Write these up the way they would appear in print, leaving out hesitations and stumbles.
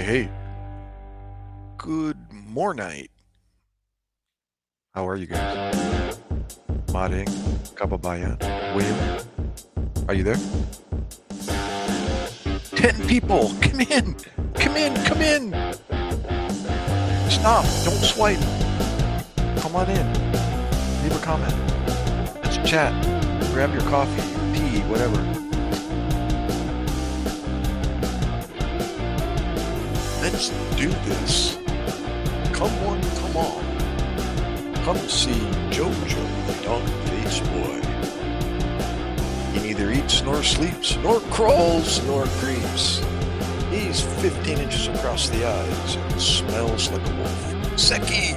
Hey, good mornight. How are you guys? Maring, Kababayan, William, are you there? 10 people, come in, come in, come in. Stop, don't swipe. Come on in, leave a comment. Let's chat, grab your coffee, tea, whatever. Let's do this. Come on, come on. Come see Jojo, the dog-faced boy. He neither eats nor sleeps, nor crawls nor creeps. He's 15 inches across the eyes and smells like a wolf. Seki!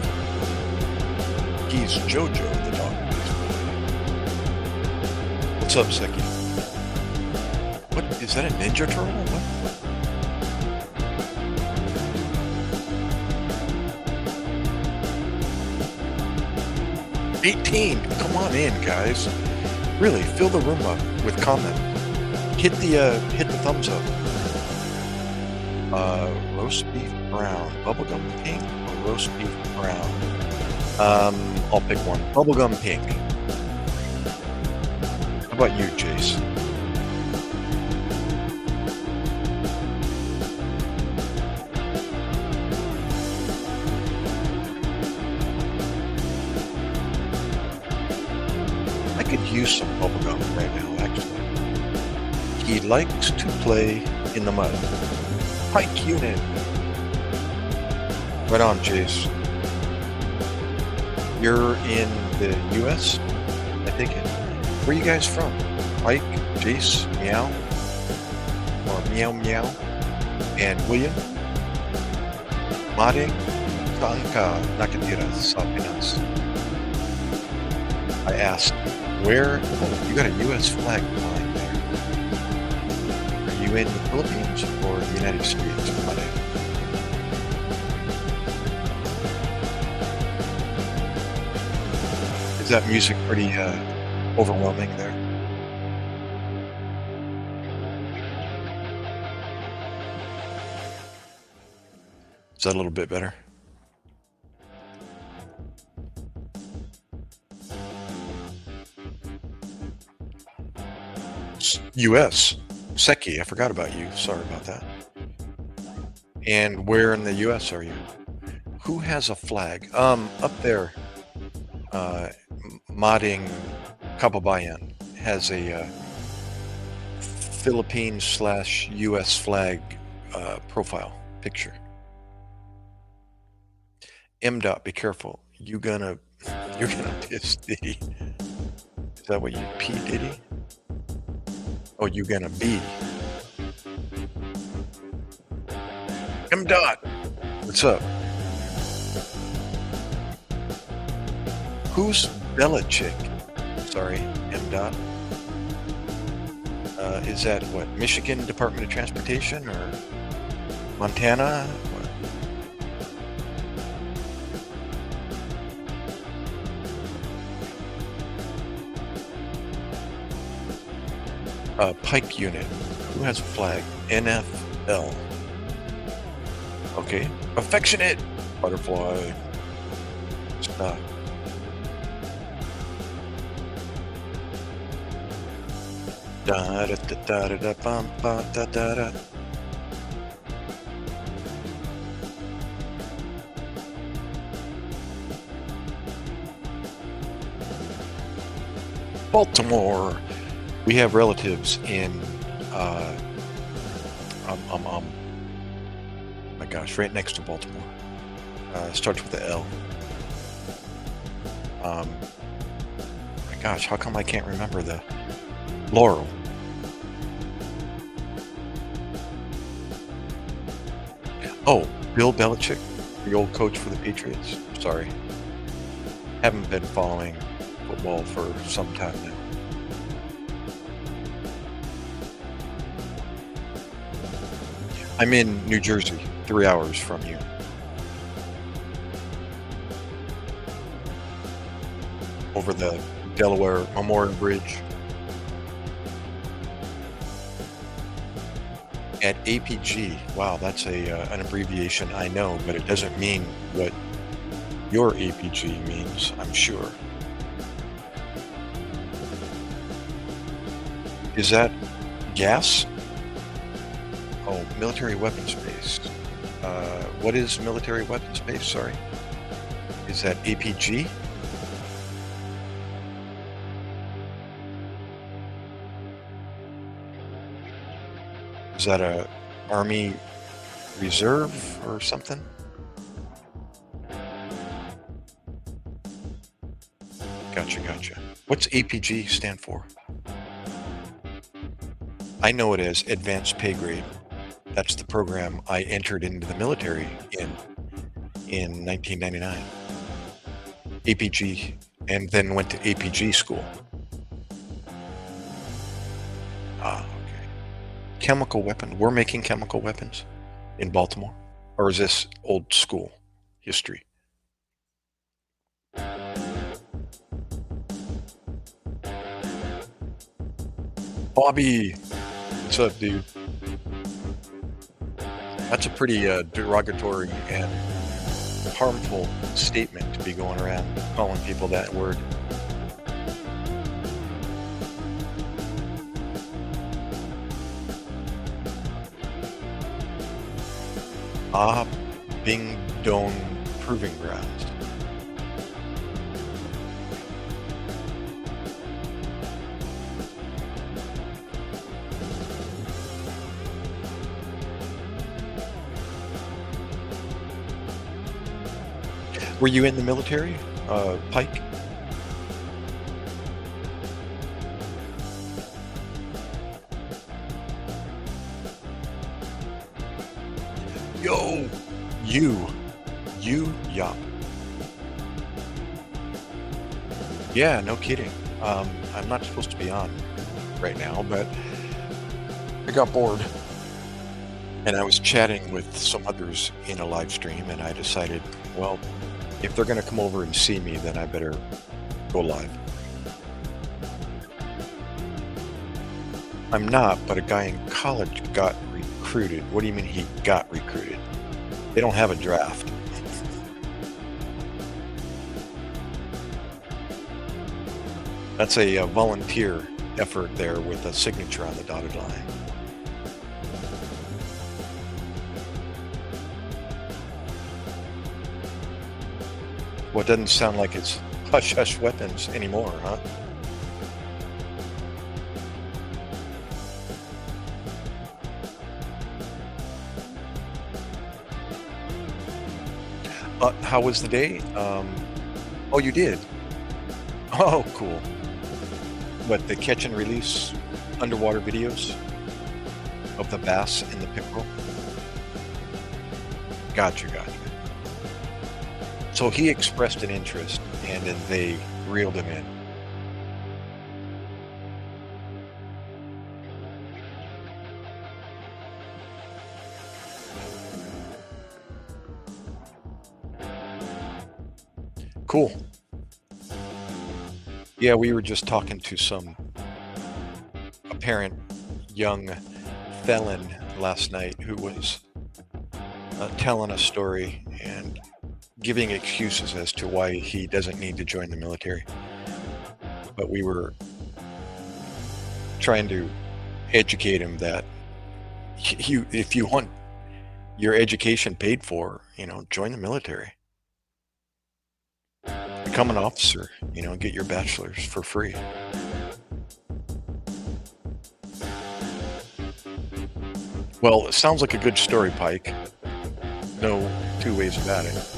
He's Jojo, the dog-faced boy. What's up, Seki? What, is that a Ninja Turtle? What? 18. Come on in, guys. Really, fill the room up with comment. Hit the thumbs up. Roast beef brown, bubblegum pink, or roast beef brown. I'll pick one. Bubblegum pink. How about you, Jace? I could use some bubblegum right now, actually. He likes to play in the mud. Pike unit. Right on, Jace. You're in the US? I think it. Where are you guys from? Pike, Jace, Meow, or Meow Meow, and William? Mare, Tanka, Nakatiras, Apinas. I asked, where? Oh, you got a US flag flying there. Are you in the Philippines or the United States? Mare? Is that music pretty overwhelming there? Is that a little bit better? US. Seki, I forgot about you. Sorry about that. And where in the US are you? Who has a flag? Up there, Modding Kababayan has a Philippines/US flag profile picture. M. Dot, be careful. You're gonna piss Diddy. Is that what you P Diddy? Oh, you gonna be? M. Dot, what's up? Who's Belichick? Sorry, M. Dot. Is that what? Michigan Department of Transportation or Montana? Pike unit. Who has a flag? NFL. Okay. Affectionate butterfly. Stop. Da da da da da da bum ba da da da. Baltimore. We have relatives in my gosh, right next to Baltimore. Starts with a L. My gosh, how come I can't remember the Laurel? Oh, Bill Belichick, the old coach for the Patriots. Sorry. Haven't been following football for some time now. I'm in New Jersey, 3 hours from you. Over the Delaware Memorial Bridge. At APG, wow, that's an abbreviation I know, but it doesn't mean what your APG means, I'm sure. Is that gas? Oh, military weapons base. What is military weapons base? Sorry. Is that APG? Is that a Army Reserve or something? Gotcha. What's APG stand for? I know it as Advanced Pay Grade. That's the program I entered into the military in 1999. APG, and then went to APG school. Ah, okay. Chemical weapon. We're making chemical weapons in Baltimore? Or is this old school history? Bobby! What's up, dude? That's a pretty derogatory and harmful statement to be going around calling people that word. Ah, Bing Dong Proving Grounds. Were you in the military, Pike? Yo! Yup. Yeah, no kidding. I'm not supposed to be on right now, but I got bored. And I was chatting with some others in a live stream, and I decided, well, if they're going to come over and see me, then I better go live. I'm not, but a guy in college got recruited. What do you mean he got recruited? They don't have a draft. That's a volunteer effort there with a signature on the dotted line. Well, it doesn't sound like it's hush-hush weapons anymore, huh? How was the day? Oh, you did? Oh, cool. What, the catch and release underwater videos of the bass and the pickerel? Gotcha. So he expressed an interest, and then they reeled him in. Cool. Yeah, we were just talking to some apparent young felon last night who was telling a story and giving excuses as to why he doesn't need to join the military. But we were trying to educate him that if you want your education paid for, join the military. Become an officer, get your bachelor's for free. Well, it sounds like a good story, Pike. No two ways about it.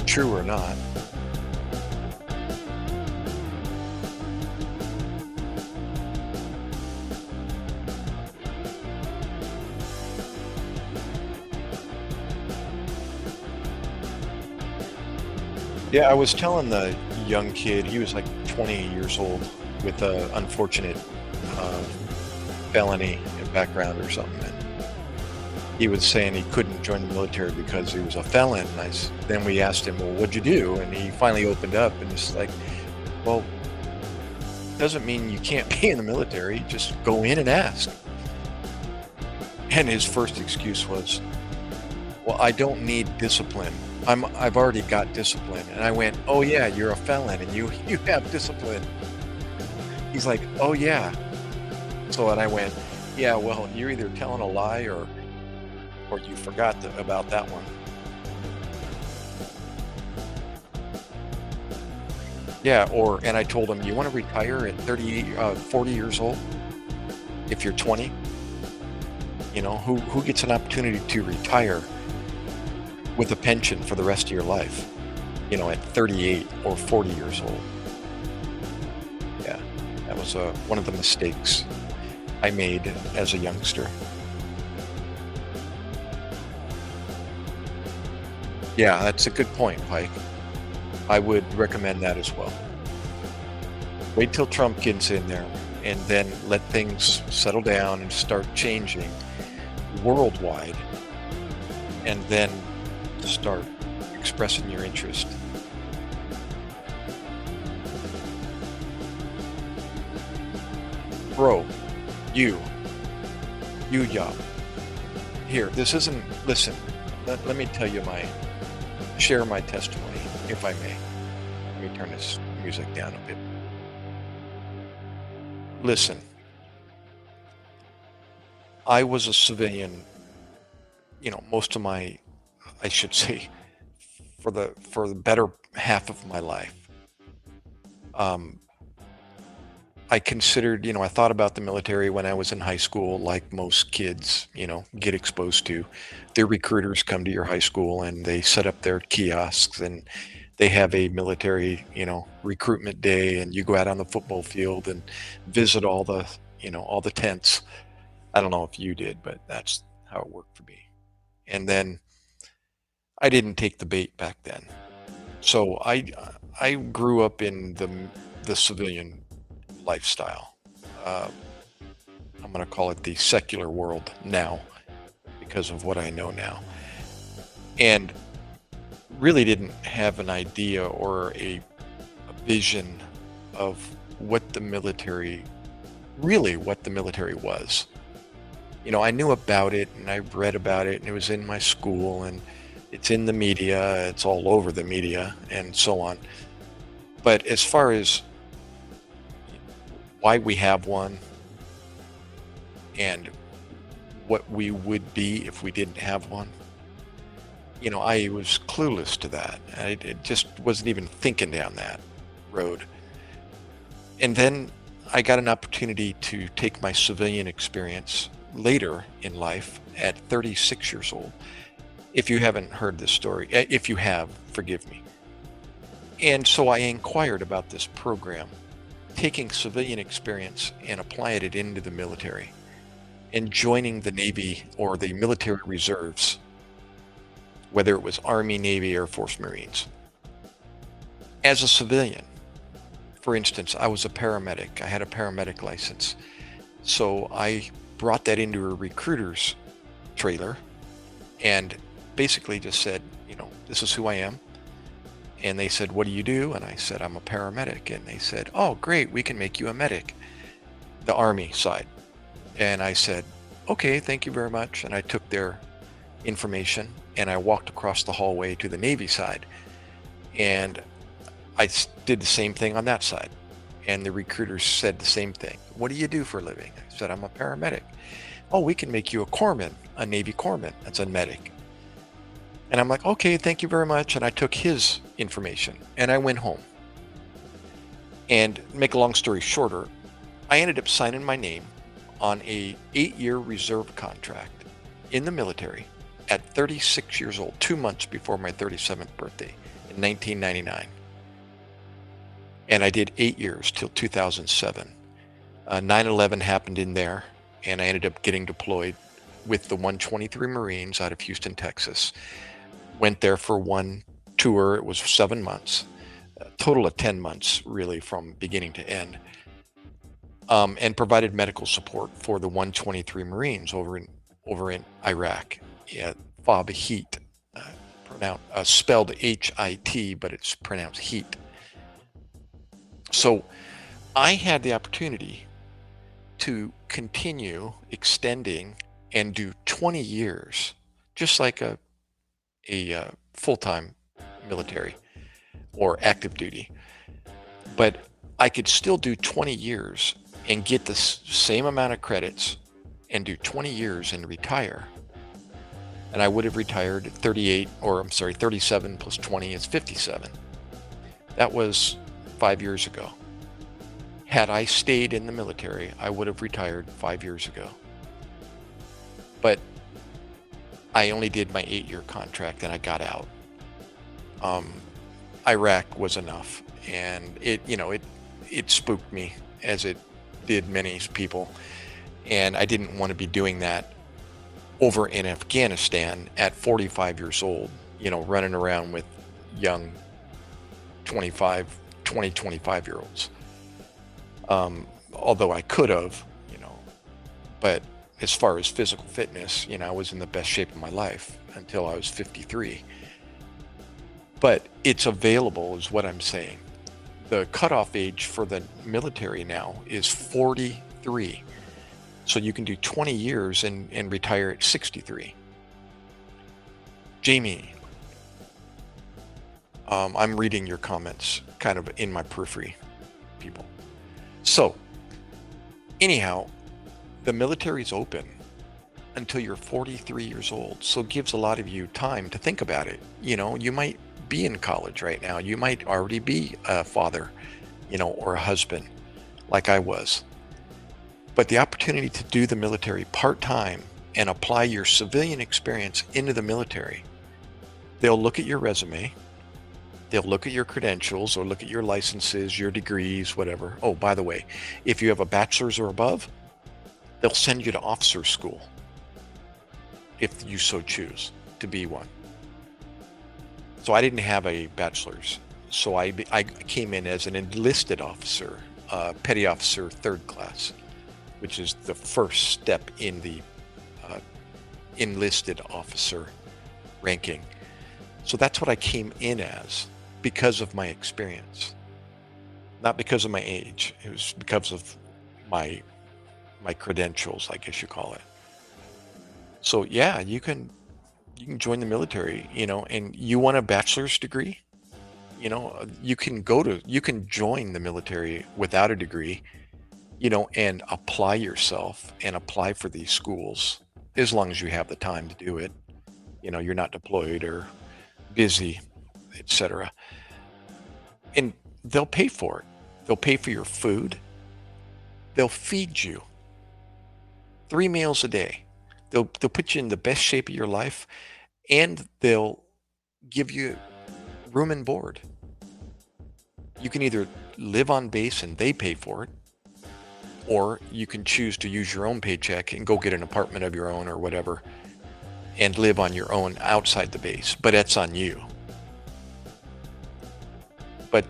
True or not. Yeah, I was telling the young kid, he was like 20 years old with an unfortunate felony background or something. And he was saying he couldn't join the military because he was a felon. And then we asked him, well, what'd you do? And he finally opened up and it's like, well, doesn't mean you can't be in the military. Just go in and ask. And his first excuse was, "Well, I don't need discipline. I've already got discipline." And I went, "Oh yeah, you're a felon and you you have discipline." He's like, "Oh yeah." So and I went, "Yeah, well, you're either telling a lie or you forgot about that one." Yeah, or and I told him, "You want to retire at 38, 40 years old if you're 20?" You know, who gets an opportunity to retire with a pension for the rest of your life, at 38 or 40 years old? Yeah, that was one of the mistakes I made as a youngster. Yeah, that's a good point, Pike. I would recommend that as well. Wait till Trump gets in there and then let things settle down and start changing worldwide, and then start expressing your interest. Bro, you, Yob. Here, this isn't, listen, let me tell you share my testimony, if I may. Let me turn this music down a bit. Listen, I was a civilian, most of I should say, for the better half of my life. Um, I considered, I thought about the military when I was in high school, like most kids, get exposed to. Their recruiters come to your high school and they set up their kiosks and they have a military, recruitment day, and you go out on the football field and visit all the tents. I don't know if you did, but that's how it worked for me. And then I didn't take the bait back then. So I grew up in the civilian lifestyle. Uh, I'm going to call it the secular world now because of what I know now. And really didn't have an idea or a vision of what the military, really what the military was. I knew about it and I read about it and it was in my school and it's in the media, it's all over the media and so on. But as far as why we have one and what we would be if we didn't have one, I was clueless to that. It just wasn't even thinking down that road. And then I got an opportunity to take my civilian experience later in life at 36 years old. If you haven't heard this story, if you have, forgive me. And so I inquired about this program, taking civilian experience and applying it into the military and joining the Navy or the military reserves, whether it was Army, Navy, Air Force, Marines. As a civilian, for instance, I was a paramedic. I had a paramedic license. So I brought that into a recruiter's trailer and basically just said, this is who I am. And they said, what do you do? And I said, I'm a paramedic. And they said, oh, great, we can make you a medic, the Army side. And I said, okay, thank you very much. And I took their information and I walked across the hallway to the Navy side. And I did the same thing on that side. And the recruiters said the same thing. What do you do for a living? I said, I'm a paramedic. Oh, we can make you a corpsman, a Navy corpsman. That's a medic. And I'm like, okay, thank you very much. And I took his information and I went home. And make a long story shorter, I ended up signing my name on a 8-year reserve contract in the military at 36 years old, 2 months before my 37th birthday in 1999. And I did 8 years till 2007. 9/11 happened in there, and I ended up getting deployed with the 123 Marines out of Houston, Texas. Went there for one tour. It was 7 months, a total of 10 months, really, from beginning to end, and provided medical support for the 123 Marines over in Iraq. Yeah, FOB Heat, spelled H-I-T, but it's pronounced heat. So I had the opportunity to continue extending and do 20 years, just like a full-time military or active duty. But I could still do 20 years and get the same amount of credits and do 20 years and retire. And I would have retired at 38, or I'm sorry, 37 plus 20 is 57. That was 5 years ago. Had I stayed in the military, I would have retired 5 years ago. But I only did my 8-year contract and I got out. Iraq was enough, and it spooked me, as it did many people. And I didn't want to be doing that over in Afghanistan at 45 years old, running around with young 25-year-olds. Although I could have, but as far as physical fitness, I was in the best shape of my life until I was 53. But it's available, is what I'm saying. The cutoff age for the military now is 43. So you can do 20 years and retire at 63. Jamie, I'm reading your comments kind of in my periphery, people. So anyhow, the military's open until you're 43 years old. So it gives a lot of you time to think about it. You might be in college right now. You might already be a father, or a husband, like I was. But the opportunity to do the military part-time and apply your civilian experience into the military, they'll look at your resume, they'll look at your credentials or look at your licenses, your degrees, whatever. Oh, by the way, if you have a bachelor's or above, they'll send you to officer school if you so choose to be one. So I didn't have a bachelor's. So I came in as an enlisted officer, petty officer 3rd class, which is the first step in the enlisted officer ranking. So that's what I came in as because of my experience, not because of my age. It was because of my credentials, I guess you call it. So yeah, you can join the military, and you want a bachelor's degree, you can join the military without a degree, and apply yourself and apply for these schools as long as you have the time to do it. You're not deployed or busy, etc. And they'll pay for it. They'll pay for your food. They'll feed you 3 meals a day. They'll put you in the best shape of your life, and they'll give you room and board. You can either live on base and they pay for it, or you can choose to use your own paycheck and go get an apartment of your own or whatever and live on your own outside the base, but that's on you. But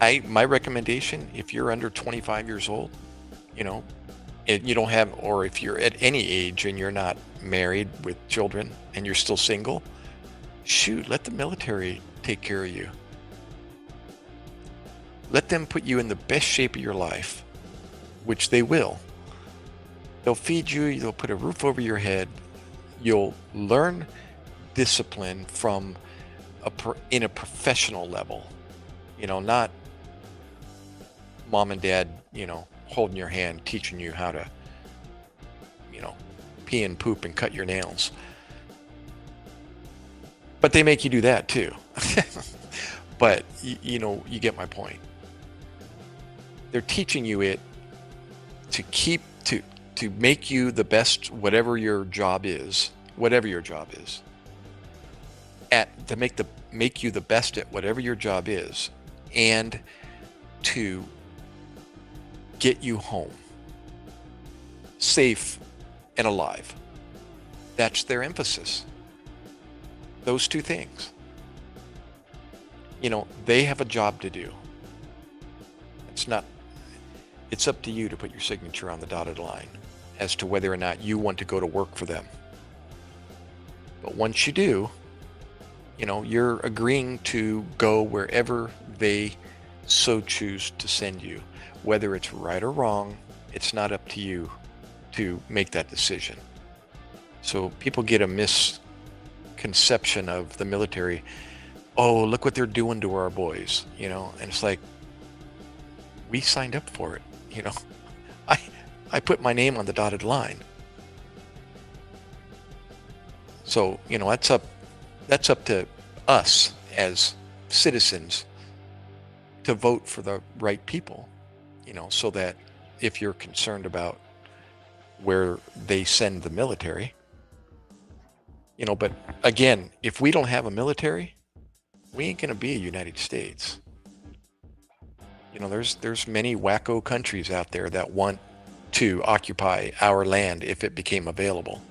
my recommendation, if you're under 25 years old, and you don't have, or if you're at any age and you're not married with children and you're still single, shoot, let the military take care of you. Let them put you in the best shape of your life, which they will. They'll feed you, they'll put a roof over your head. You'll learn discipline from in a professional level, not mom and dad, holding your hand, teaching you how to, pee and poop and cut your nails. But they make you do that too. But you get my point. They're teaching you it to make you the best, whatever your job is, to make you the best at whatever your job is, and to get you home safe and alive. That's their emphasis. Those two things. They have a job to do. It's up to you to put your signature on the dotted line as to whether or not you want to go to work for them. But once you do, you're agreeing to go wherever they so choose to send you. Whether it's right or wrong, it's not up to you to make that decision. So people get a misconception of the military. Oh, look what they're doing to our boys, and it's like, we signed up for it, I I put my name on the dotted line. So, that's up to us as citizens to vote for the right people, so that if you're concerned about where they send the military, but again, if we don't have a military, we ain't going to be a United States. There's many wacko countries out there that want to occupy our land if it became available.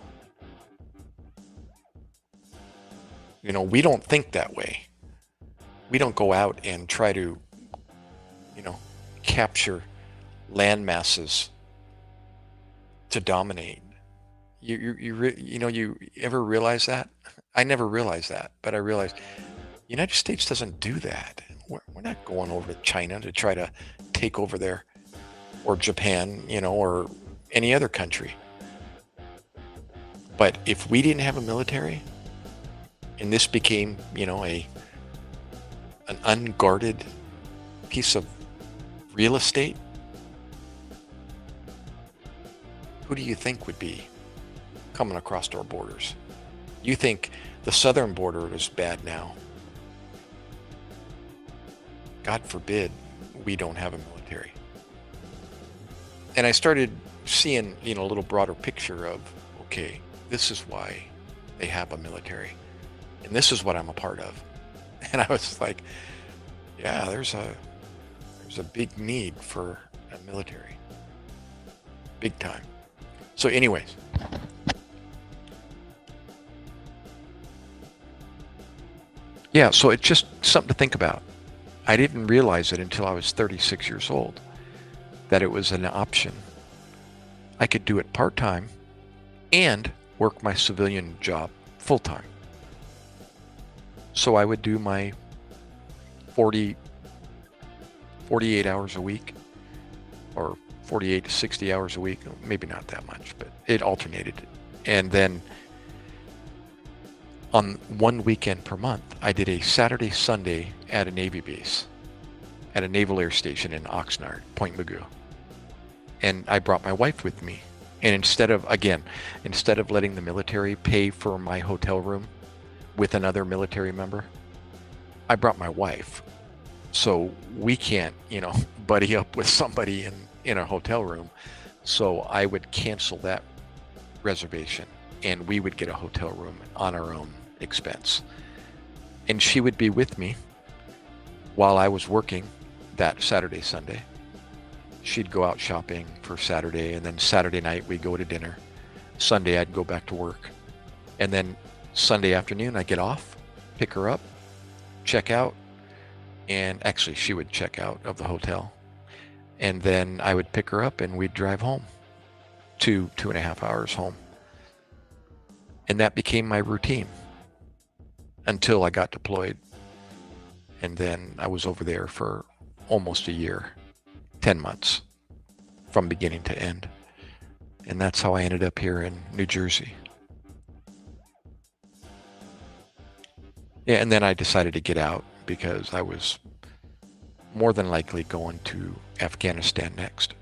We don't think that way. We don't go out and try to, capture land masses to dominate. You ever realize that? I never realized that, but I realized the United States doesn't do that. We're not going over to China to try to take over there, or Japan, or any other country. But if we didn't have a military, and this became, an unguarded piece of real estate, who do you think would be coming across our borders? You think the southern border is bad now. God forbid we don't have a military. And I started seeing, a little broader picture of, okay, this is why they have a military. And this is what I'm a part of. And I was like, yeah, there's a big need for a military. Big time. So anyways. Yeah, so it's just something to think about. I didn't realize it until I was 36 years old, that it was an option. I could do it part-time and work my civilian job full-time. So I would do my 48 hours a week, or 48 to 60 hours a week, maybe not that much, but it alternated. And then on one weekend per month, I did a Saturday, Sunday at a Navy base, at a Naval Air Station in Oxnard, Point Mugu. And I brought my wife with me. And instead of letting the military pay for my hotel room with another military member, I brought my wife. So we can't, buddy up with somebody in a hotel room. So I would cancel that reservation, and we would get a hotel room on our own expense. And she would be with me while I was working that Saturday, Sunday. She'd go out shopping for Saturday, and then Saturday night we'd go to dinner. Sunday I'd go back to work. And then Sunday afternoon I'd get off, pick her up, check out, and actually she would check out of the hotel. And then I would pick her up and we'd drive home. 2.5 hours home. And that became my routine until I got deployed. And then I was over there for almost a year, 10 months, from beginning to end. And that's how I ended up here in New Jersey. Yeah, and then I decided to get out because I was more than likely going to Afghanistan next.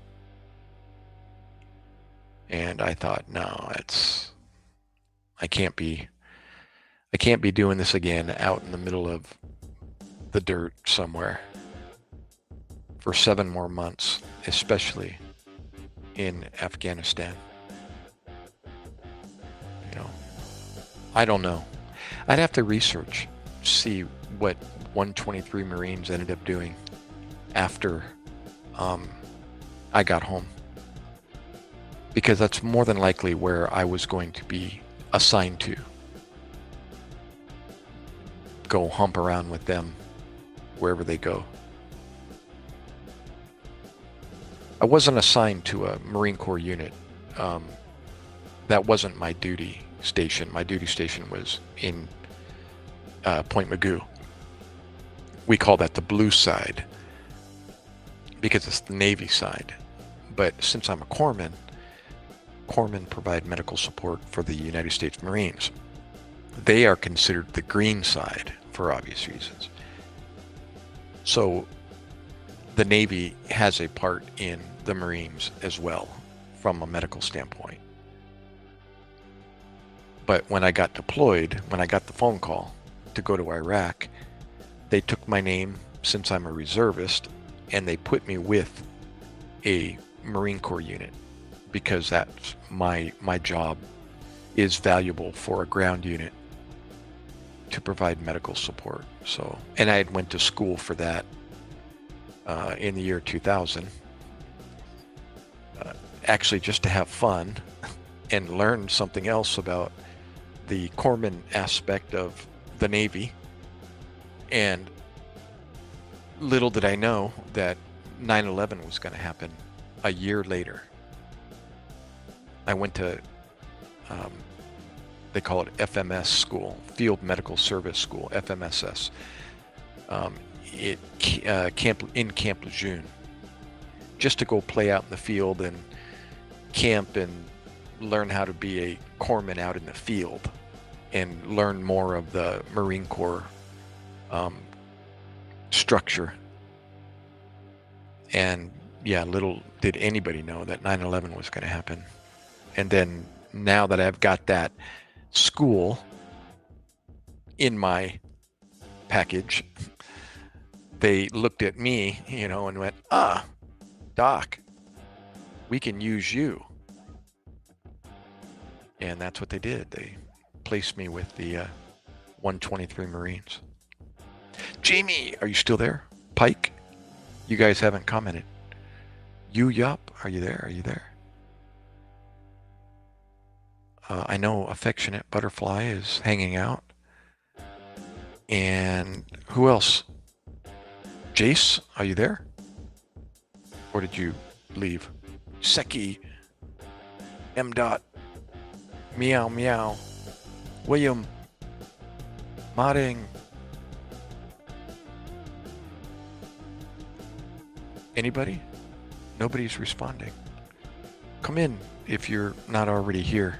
And I thought, no, I can't be doing this again out in the middle of the dirt somewhere for 7 more months, especially in Afghanistan. I don't know. I'd have to research, see what 123 Marines ended up doing after I got home, because that's more than likely where I was going to be assigned to go hump around with them wherever they go. I wasn't assigned to a Marine Corps unit. That wasn't my duty station. My duty station was in Point Mugu. We call that the blue side because it's the Navy side. But since I'm a corpsman, corpsmen provide medical support for the United States Marines. They are considered the green side for obvious reasons. So the Navy has a part in the Marines as well from a medical standpoint. But when I got deployed, when I got the phone call to go to Iraq, they took my name since I'm a reservist and they put me with a Marine Corps unit because that's my job is valuable for a ground unit to provide medical support. So, and I had went to school for that in the year 2000, actually just to have fun and learn something else about the corpsman aspect of the Navy. And little did I know that 9/11 was going to happen a year later. I went to, they call it FMS school, Field Medical Service School, FMSS, in Camp Lejeune, just to go play out in the field and camp and learn how to be a corpsman out in the field and learn more of the Marine Corps structure. And yeah, little did anybody know that 9/11 was going to happen. And then now that I've got that school in my package, they looked at me, and went, Doc, we can use you. And that's what they did. They placed me with the 123 Marines. Jamie, are you still there? Pike, you guys haven't commented. Yup, are you there? Are you there? I know Affectionate Butterfly is hanging out. And who else? Jace, are you there? Or did you leave? Seki, M. Dot, Meow Meow, William, Modding. Anybody? Nobody's responding. Come in if you're not already here.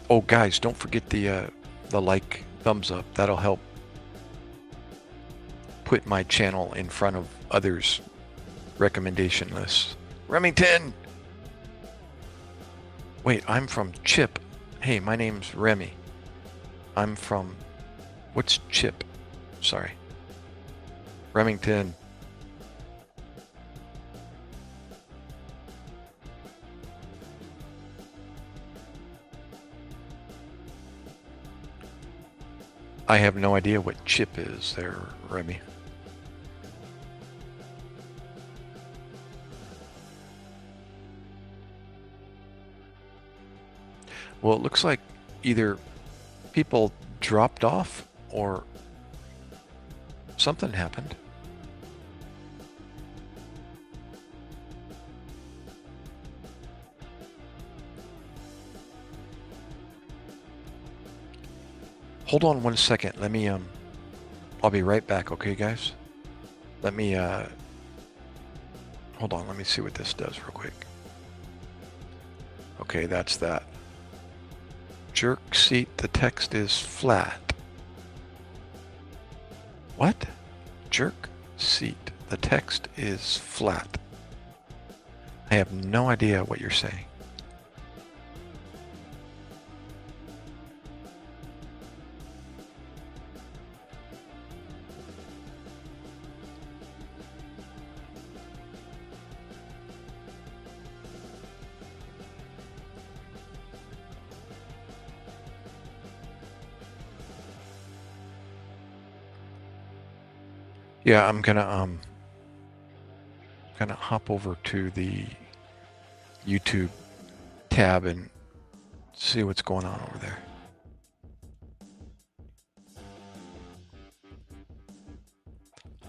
Oh, guys, don't forget the like, thumbs up. That'll help put my channel in front of others' recommendation lists. Remington! Wait, I'm from Chip. Hey, my name's Remy. I'm from... What's Chip? Sorry. Remington. I have no idea what chip is there, Remy. Well, it looks like either people dropped off or something happened. Hold on one second. Let me, I'll be right back, okay, guys? Let me, hold on. Let me see what this does real quick. Okay, that's that. Jerk seat, the text is flat. What? Jerk seat, the text is flat. I have no idea what you're saying. Yeah, I'm gonna hop over to the YouTube tab and see what's going on over there.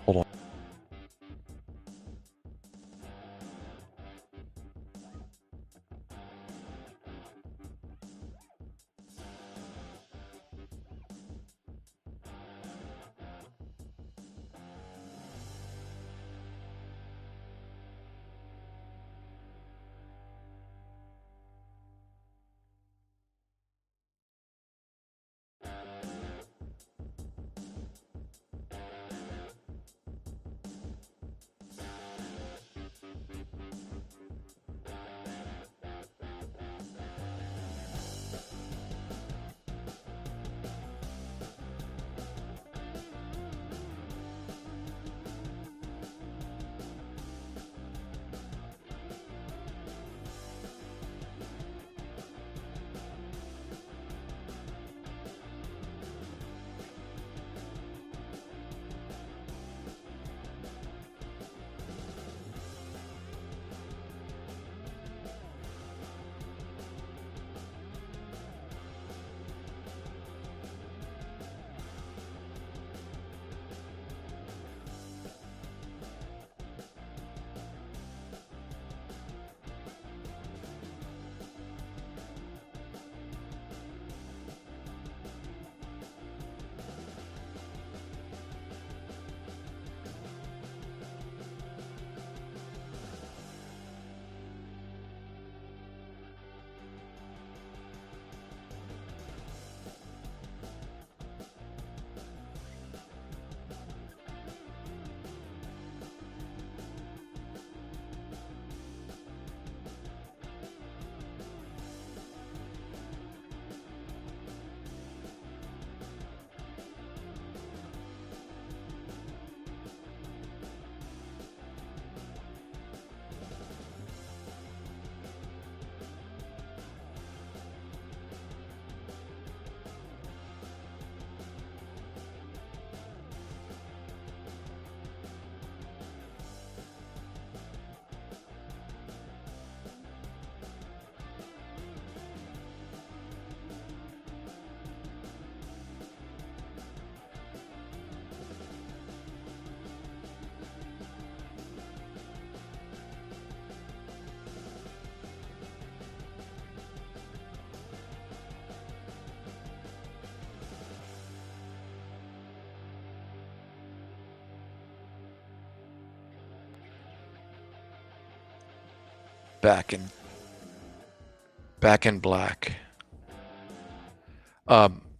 Hold on. back in black.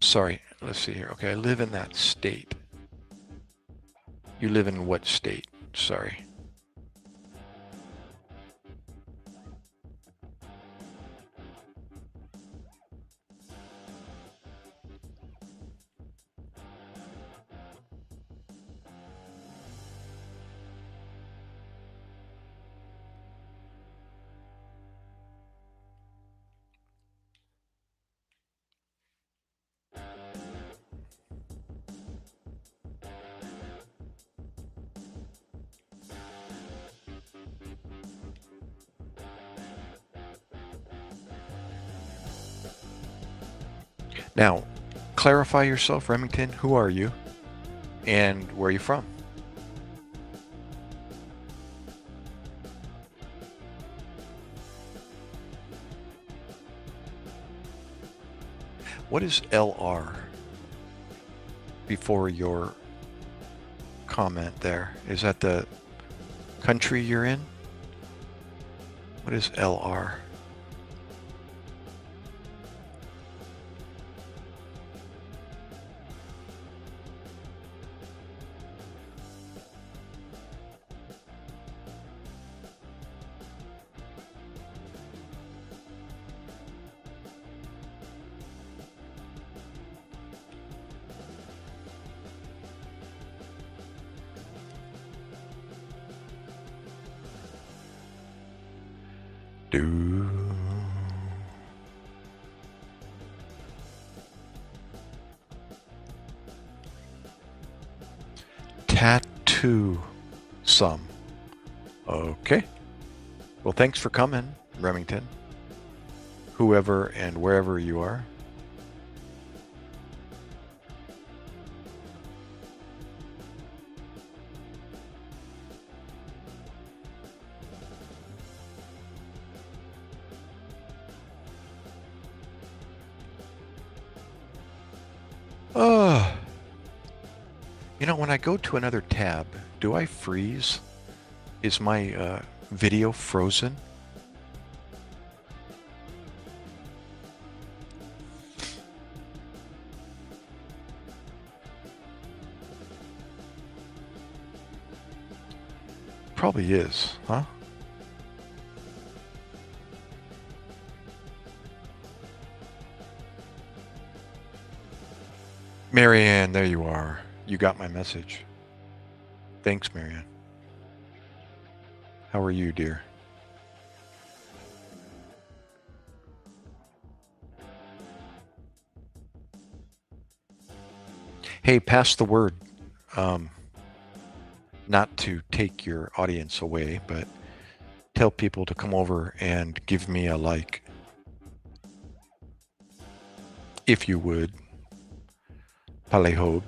Sorry, let's see here. Okay, I live in that state. You live in what state? Sorry. Now, clarify yourself, Remington. Who are you? And where are you from? What is LR before your comment there? Is that the country you're in? What is LR? Tattoo some. Okay. Well, thanks for coming, Remington. Whoever and wherever you are. You know, when I go to another tab, do I freeze? Is my video frozen? Probably is, huh? Marianne, there you are. You got my message. Thanks, Marianne. How are you, dear? Hey, pass the word. Not to take your audience away, but tell people to come over and give me a like. If you would. Palehog.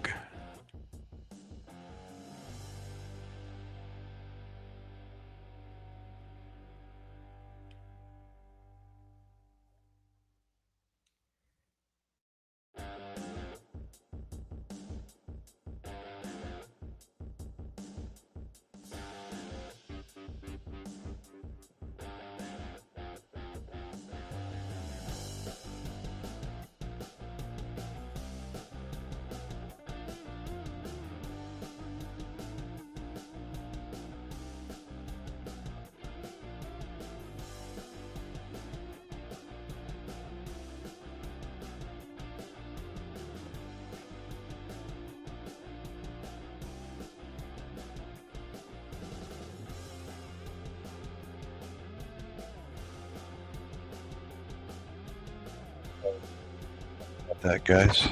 That, guys.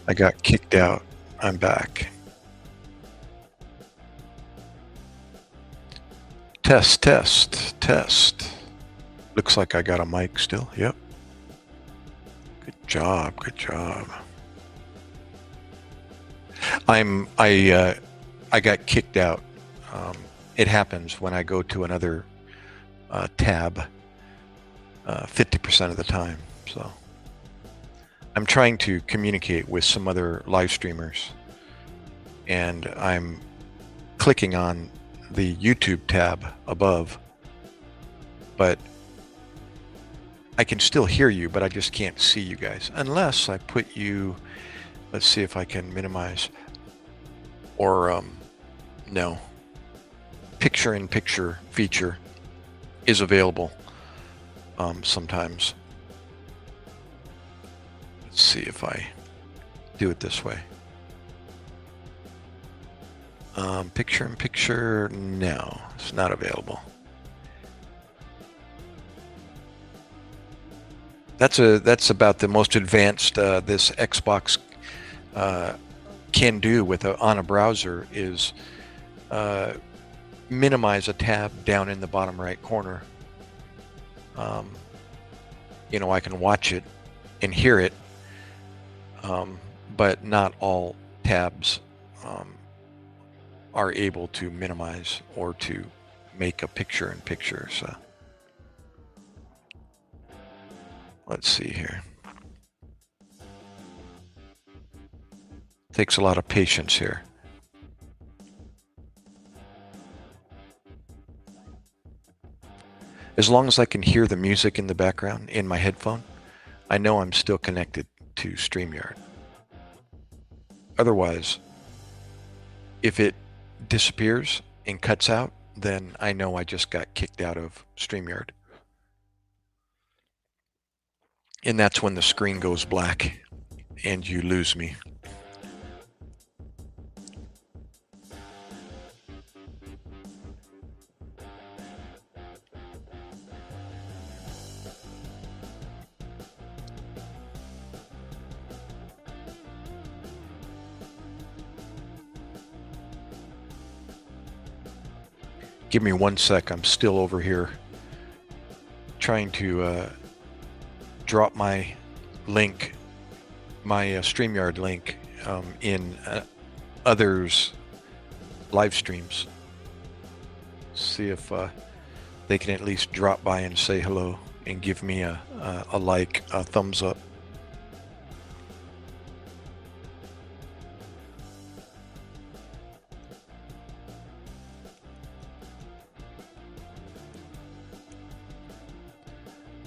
I got kicked out. I'm back. Test. Looks like I got a mic still. Yep. Good job. I got kicked out. It happens when I go to another tab 50% of the time. So I'm trying to communicate with some other live streamers, and I'm clicking on the YouTube tab above but I can still hear you, but I just can't see you guys unless I put you. Let's see if I can minimize or no. Picture-in-picture feature is available sometimes. Let's see if I do it this way. Picture-in-picture, no, it's not available. That's about the most advanced this Xbox can do with on a browser is minimize a tab down in the bottom right corner. You know, I can watch it and hear it, but not all tabs are able to minimize or to make a picture-in-picture. So let's see here. Takes a lot of patience here. As long as I can hear the music in the background in my headphone, I know I'm still connected to StreamYard. Otherwise, if it disappears and cuts out, then I know I just got kicked out of StreamYard. And that's when the screen goes black and you lose me. Give me 1 sec. I'm still over here trying to drop my link, my StreamYard link in others' live streams. See if they can at least drop by and say hello and give me a like, a thumbs up.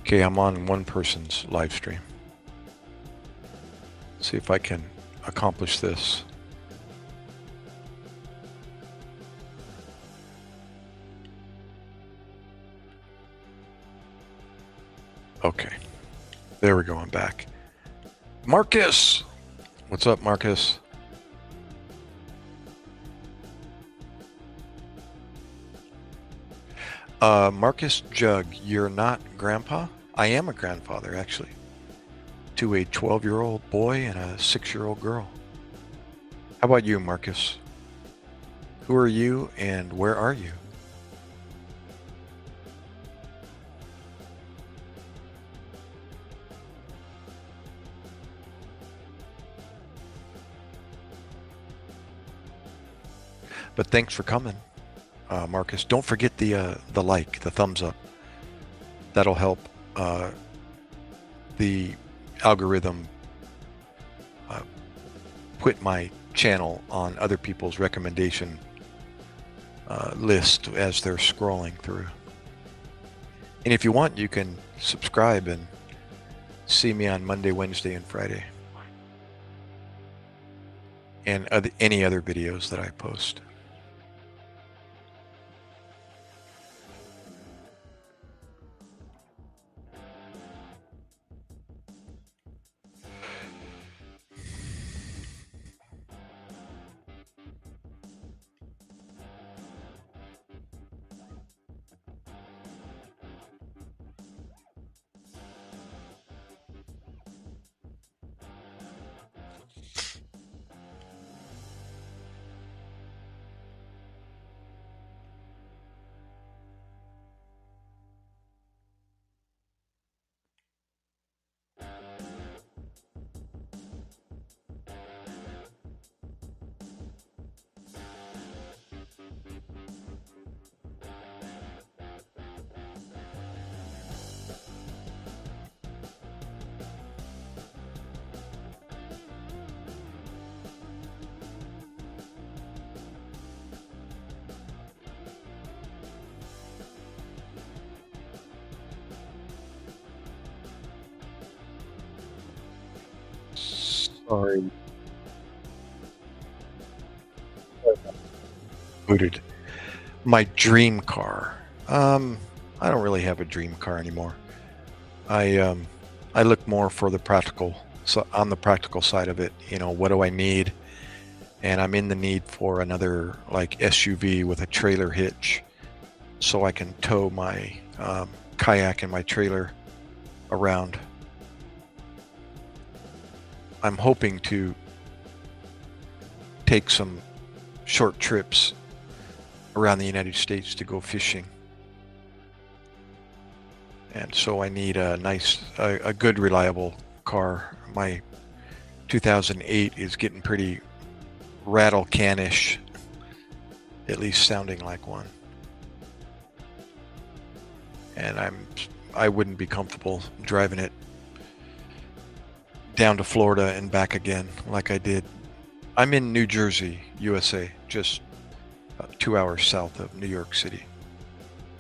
Okay, I'm on one person's live stream. See if I can accomplish this. Okay, there we go, I'm back. Marcus! What's up, Marcus? Marcus Jug, you're not grandpa? I am a grandfather, actually, to a 12-year-old boy and a 6-year-old girl. How about you, Marcus? Who are you and where are you? But thanks for coming, Marcus. Don't forget the like, the thumbs up. That'll help the algorithm put my channel on other people's recommendation list as they're scrolling through. And if you want, you can subscribe and see me on Monday, Wednesday, and Friday. And any other videos that I post. Sorry. Booted. My dream car. I don't really have a dream car anymore. I um, I look more for the practical, so on the practical side of it. You know, what do I need? And I'm in the need for another like SUV with a trailer hitch, so I can tow my kayak and my trailer around. I'm hoping to take some short trips around the United States to go fishing. And so I need a good, reliable car. My 2008 is getting pretty rattle canish, at least sounding like one. And I wouldn't be comfortable driving it down to Florida and back again like I did. I'm in New Jersey, USA, just 2 hours south of New York City.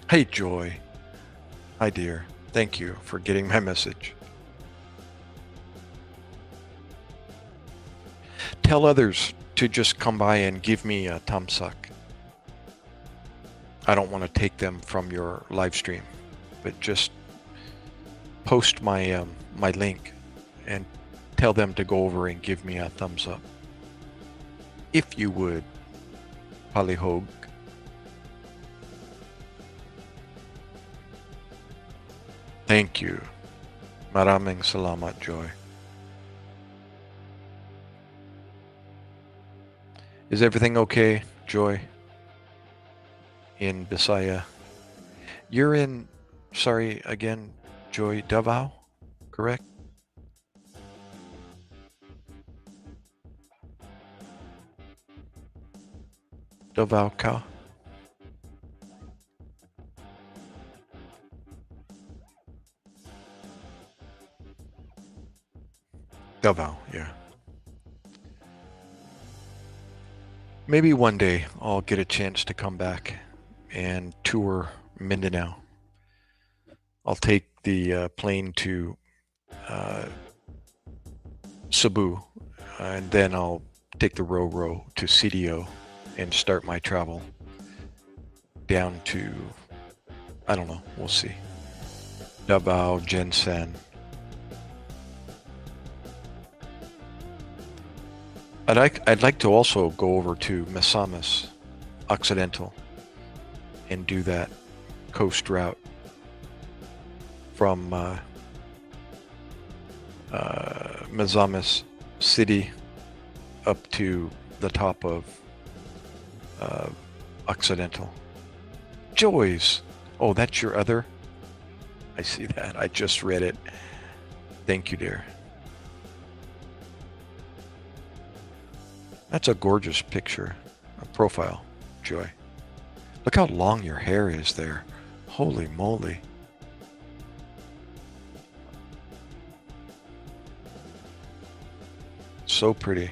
Hey, Joy. Hi, dear. Thank you for getting my message. Tell others to just come by and give me a thumbs up. I don't want to take them from your live stream, but just post my my link and tell them to go over and give me a thumbs up. If you would, Palihog. Thank you. Maraming salamat, Joy. Is everything okay, Joy? In Bisaya? You're in, sorry again, Joy, Davao, correct? Davao ka? Davao, yeah. Maybe one day I'll get a chance to come back and tour Mindanao. I'll take the plane to uh, Cebu, and then I'll take the Ro-Ro to CDO and start my travel down to, I don't know, we'll see. Davao, Jensen. I'd like to also go over to Misamis Occidental and do that coast route from Misamis City up to the top of Occidental. Joys. Oh, that's your other? I see that. I just read it. Thank you, dear. That's a gorgeous picture, a profile, Joy. Look how long your hair is there. Holy moly. So pretty.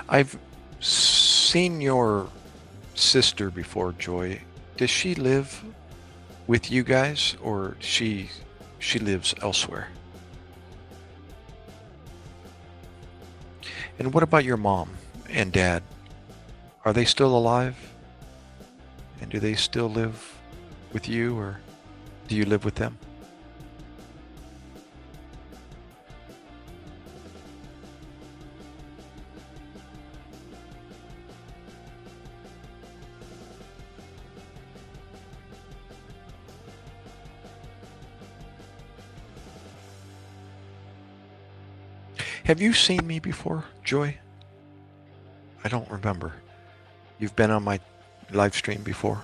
I've seen your sister before, Joy. Does she live with you guys, or she lives elsewhere? And what about your mom and dad? Are they still alive? And do they still live with you, or do you live with them? Have you seen me before, Joy? I don't remember. You've been on my live stream before?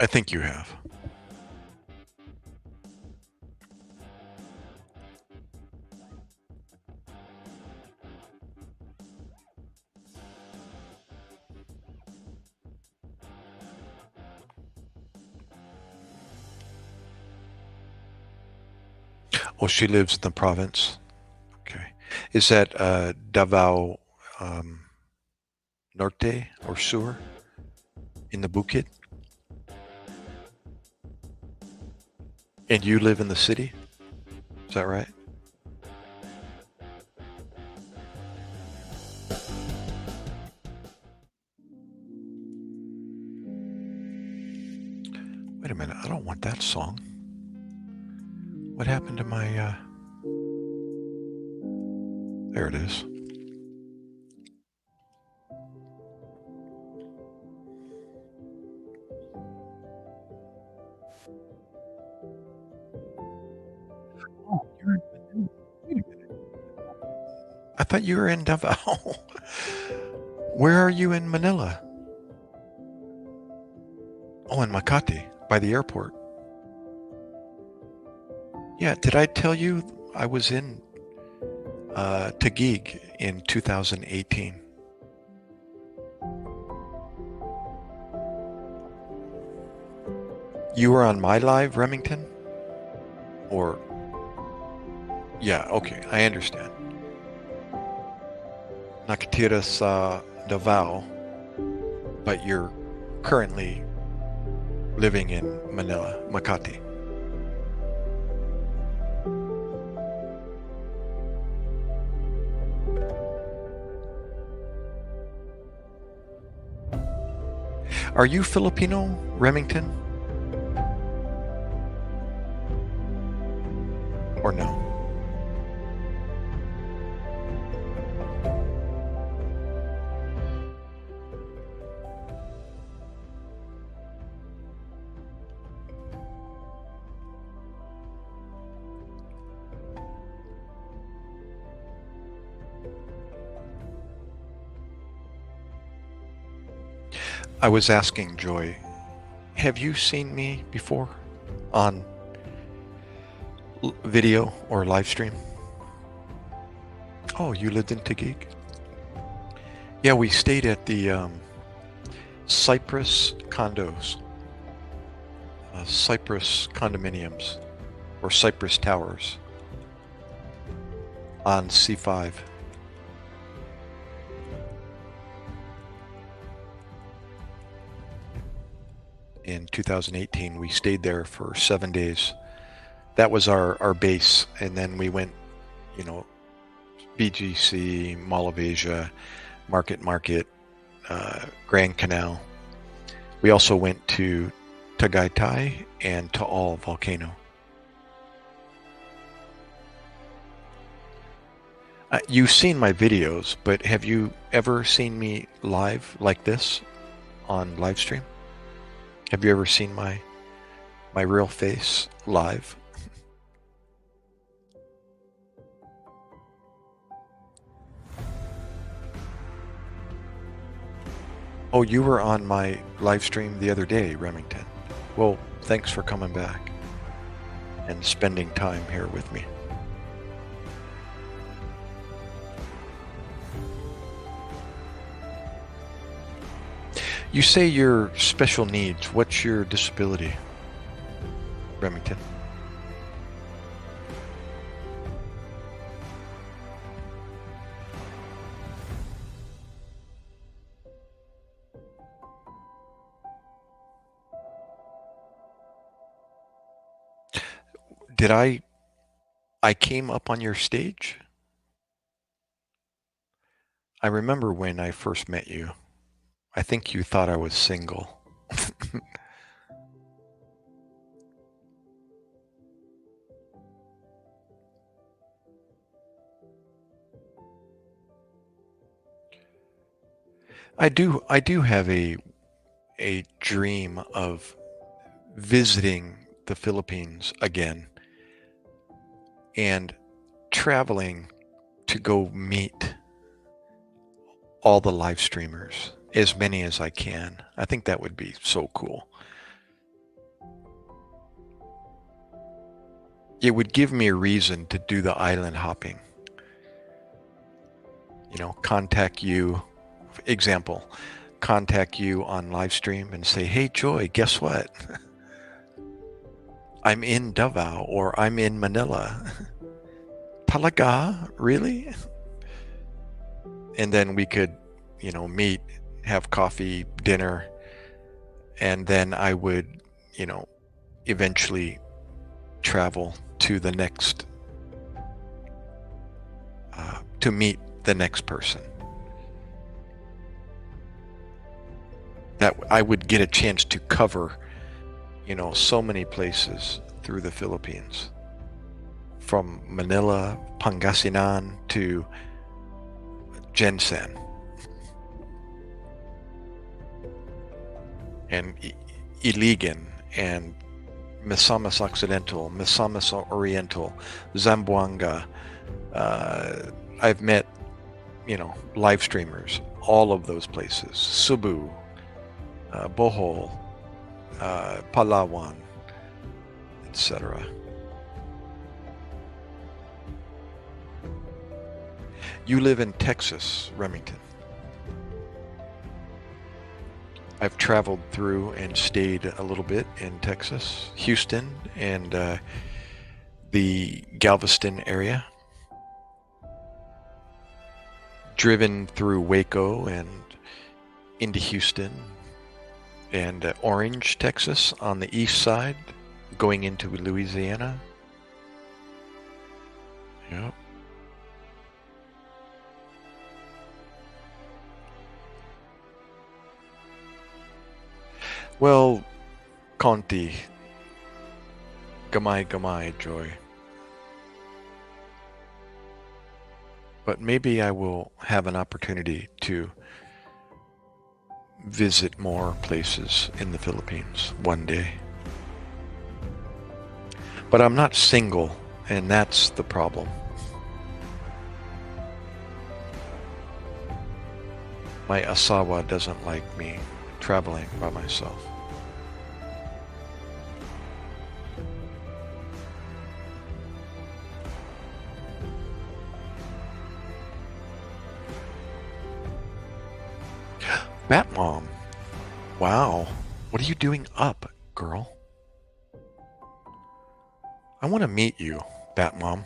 I think you have. Oh, she lives in the province. Okay. Is that Davao um, Norte or Sur in the Bukid? And you live in the city? Is that right? Wait a minute. I don't want that song. What happened to my... There it is. Oh, you're in Manila. Wait a minute. I thought you were in Davao. Where are you in Manila? Oh, in Makati, by the airport. Yeah, did I tell you I was in Taguig in 2018? You were on my live, Remington? Or, yeah, okay, I understand. Nakatira sa Davao, but you're currently living in Manila, Makati. Are you Filipino, Remington? Or no? I was asking Joy, have you seen me before on video or live stream? Oh, you lived in Taguig? Yeah, we stayed at the Cypress condos, Cypress condominiums, or Cypress Towers on C5. In 2018, we stayed there for 7 days. That was our base, and then we went, you know, BGC, Mall of Asia, Market, Grand Canal. We also went to Tagaytay and Taal Volcano. You've seen my videos, but have you ever seen me live like this on live stream? Have you ever seen my real face live? Oh, you were on my live stream the other day, Remington. Well, thanks for coming back and spending time here with me. You say you're special needs. What's your disability, Remington? Did I came up on your stage? I remember when I first met you. I think you thought I was single. I do have a dream of visiting the Philippines again and traveling to go meet all the live streamers, as many as I can. I think that would be so cool. it would give me a reason to do the island hopping. Contact you, example, contact you on live stream and say, hey, Joy, guess what? I'm in Davao or I'm in Manila. Talaga? Really? And then we could, meet, have coffee, dinner, and then I would, eventually travel to the next, to meet the next person. That I would get a chance to cover, so many places through the Philippines. From Manila, Pangasinan to Jensen. And Iligan and Misamis Occidental, Misamis Oriental, Zamboanga. I've met, live streamers, all of those places. Cebu, Bohol, Palawan, etc. You live in Texas, Remington. I've traveled through and stayed a little bit in Texas, Houston, and the Galveston area. Driven through Waco and into Houston and Orange, Texas on the east side, going into Louisiana. Yep. Well, Conti, gamay, Joy. But maybe I will have an opportunity to visit more places in the Philippines one day. But I'm not single, and that's the problem. My asawa doesn't like me traveling by myself. Batmom. Wow. What are you doing up, girl? I want to meet you, Batmom.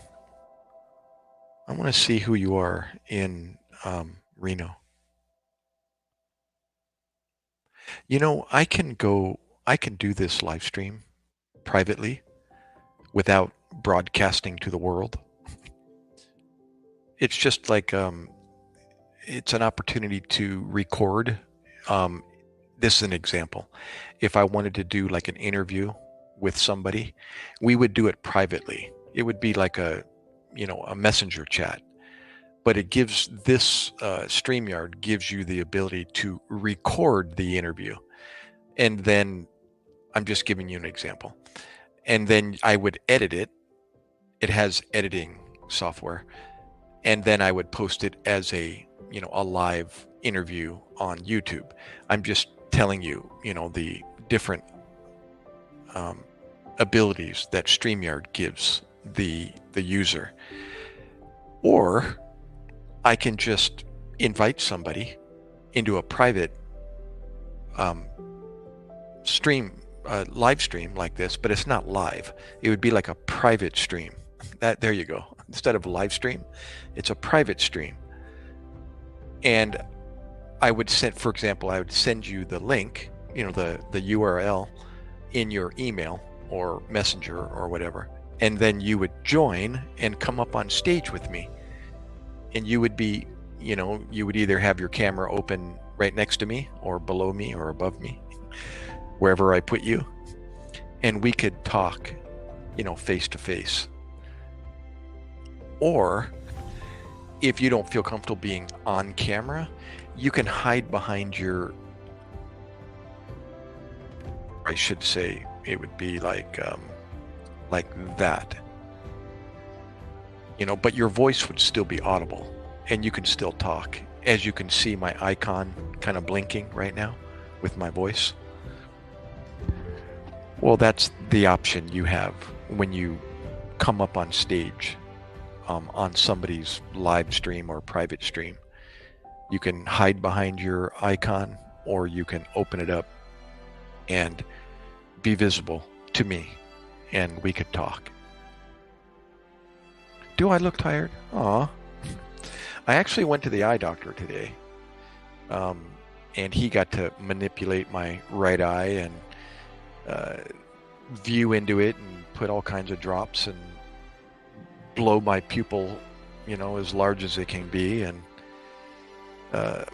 I want to see who you are in Reno. I can do this live stream privately without broadcasting to the world. It's just like, it's an opportunity to record. This is an example. If I wanted to do like an interview with somebody, we would do it privately. It would be like a messenger chat. But it gives this StreamYard gives you the ability to record the interview. And then I'm just giving you an example. And then I would edit it. It has editing software. And then I would post it as a live interview on YouTube. I'm just telling you, the different abilities that StreamYard gives the user. Or I can just invite somebody into a private live stream like this, but it's not live. It would be like a private stream. There you go. Instead of live stream, it's a private stream. And I would send, for example, I would send you the link, the URL in your email or messenger or whatever. And then you would join and come up on stage with me. And you would be, you would either have your camera open right next to me or below me or above me, wherever I put you. And we could talk, face to face. Or if you don't feel comfortable being on camera, you can hide behind your, I should say, it would be like that. But your voice would still be audible and you can still talk. As you can see my icon kind of blinking right now with my voice. Well, that's the option you have when you come up on stage on somebody's live stream or private stream. You can hide behind your icon, or you can open it up and be visible to me, and we could talk. Do I look tired? Aw. I actually went to the eye doctor today, and he got to manipulate my right eye and view into it and put all kinds of drops and blow my pupil, as large as it can be, and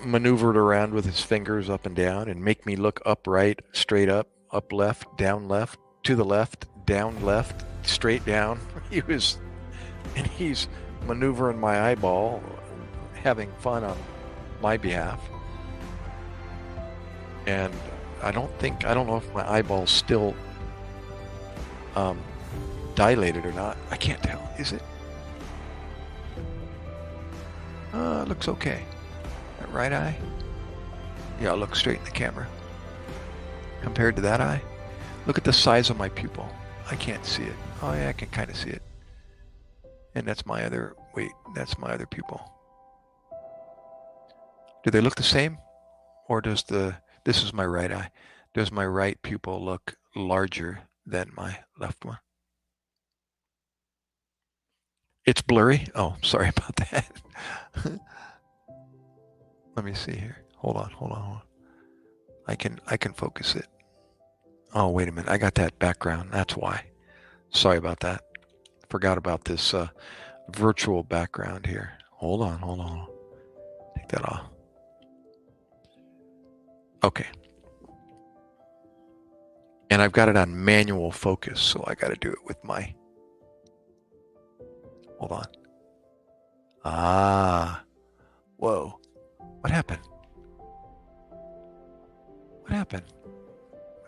maneuver it around with his fingers up and down and make me look upright, straight up left, down left, to the left, down left, straight down. He's maneuvering my eyeball, having fun on my behalf. And I don't know if my eyeball's still dilated or not. I can't tell. Is it? Looks okay. That right eye? Yeah, I'll look straight in the camera. Compared to that eye, look at the size of my pupil. I can't see it. Oh yeah, I can kind of see it. And that's my other, that's my other pupil. Do they look the same? Or this is my right eye. Does my right pupil look larger than my left one? It's blurry? Oh, sorry about that. Let me see here. Hold on. I can focus it. Oh, wait a minute. I got that background. That's why. Sorry about that. Forgot about this virtual background here. Hold on. Take that off. Okay. And I've got it on manual focus, so I got to do it with my... Hold on. Whoa. What happened? My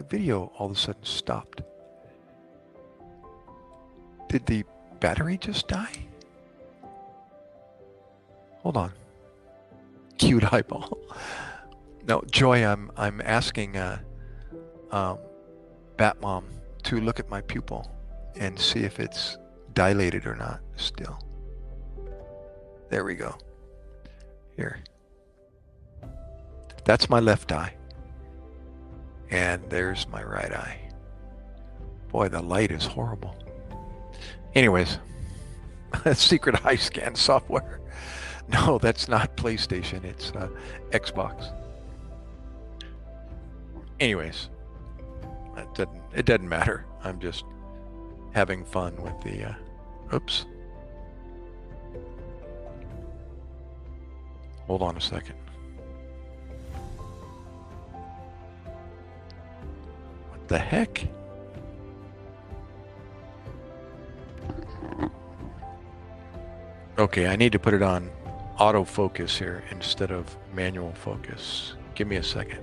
video all of a sudden stopped. Did the battery just die? Hold on. Cute eyeball. No, Joy, I'm asking Batmom to look at my pupil and see if it's dilated or not still. There we go. Here. That's my left eye. And there's my right eye. Boy, the light is horrible. Anyways, secret eye scan software. No, that's not PlayStation. It's Xbox. Anyways, it doesn't matter. I'm just having fun with the... oops. Hold on a second. What the heck? Okay, I need to put it on autofocus here instead of manual focus. Give me a second.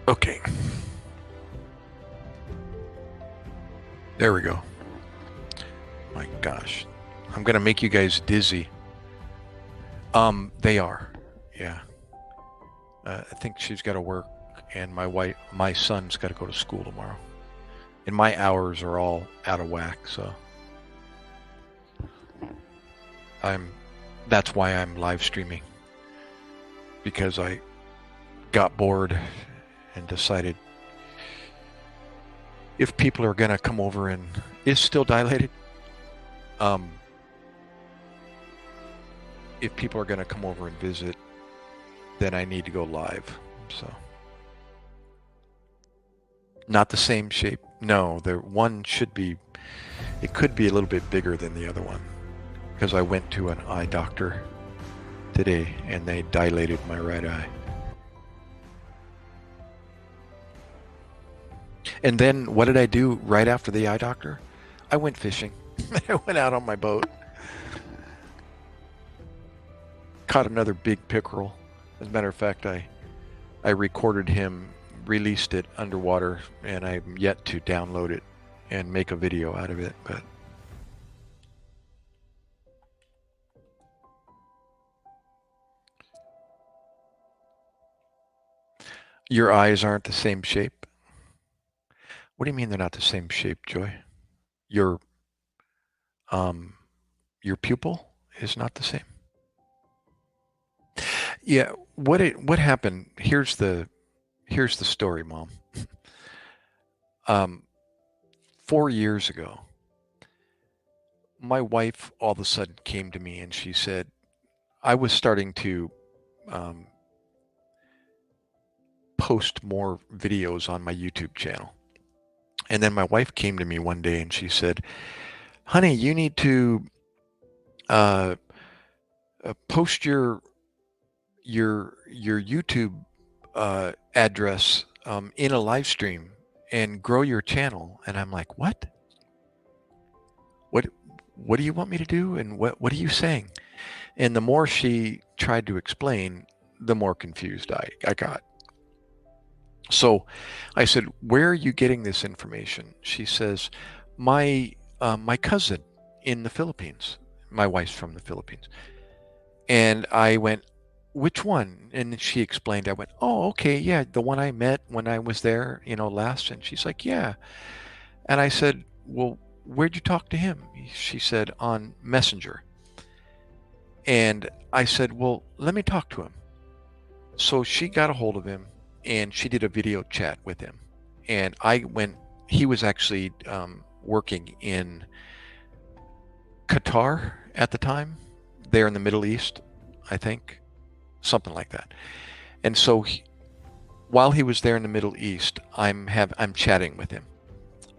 Okay. There we go. My gosh. I'm gonna make you guys dizzy. They are. Yeah. I think she's got to work, and my son's got to go to school tomorrow. And my hours are all out of whack, so that's why I'm live streaming, because I got bored and decided if people are gonna come over and is still dilated, if people are gonna come over and visit, then I need to go live. So not the same shape. No, the one should be, it could be a little bit bigger than the other one, because I went to an eye doctor today and they dilated my right eye. And then what did I do right after the eye doctor? I went fishing. I went out on my boat. Caught another big pickerel. As a matter of fact, I recorded him, released it underwater, and I'm yet to download it and make a video out of it, but your eyes aren't the same shape. What do you mean they're not the same shape, Joy? Your um your pupil is not the same. Yeah, what happened? Here's the story, Mom. Um, 4 years ago, my wife all of a sudden came to me and she said, I was starting to um, post more videos on my YouTube channel. And then my wife came to me one day and she said, honey, you need to uh, post your YouTube address in a live stream and grow your channel. And I'm like, what? What what do you want me to do? And what are you saying? And the more she tried to explain, the more confused I got. So I said, where are you getting this information? She says, my cousin in the Philippines. My wife's from the Philippines. And I went, which one? And she explained. I went, oh, okay, yeah, the one I met when I was there, last. And she's like, yeah. And I said, well, where'd you talk to him? She said, on Messenger. And I said, well, let me talk to him. So she got a hold of him and she did a video chat with him. And he was actually working in Qatar at the time, there in the Middle East, I think, something like that. And so while he was there in the Middle East, I'm chatting with him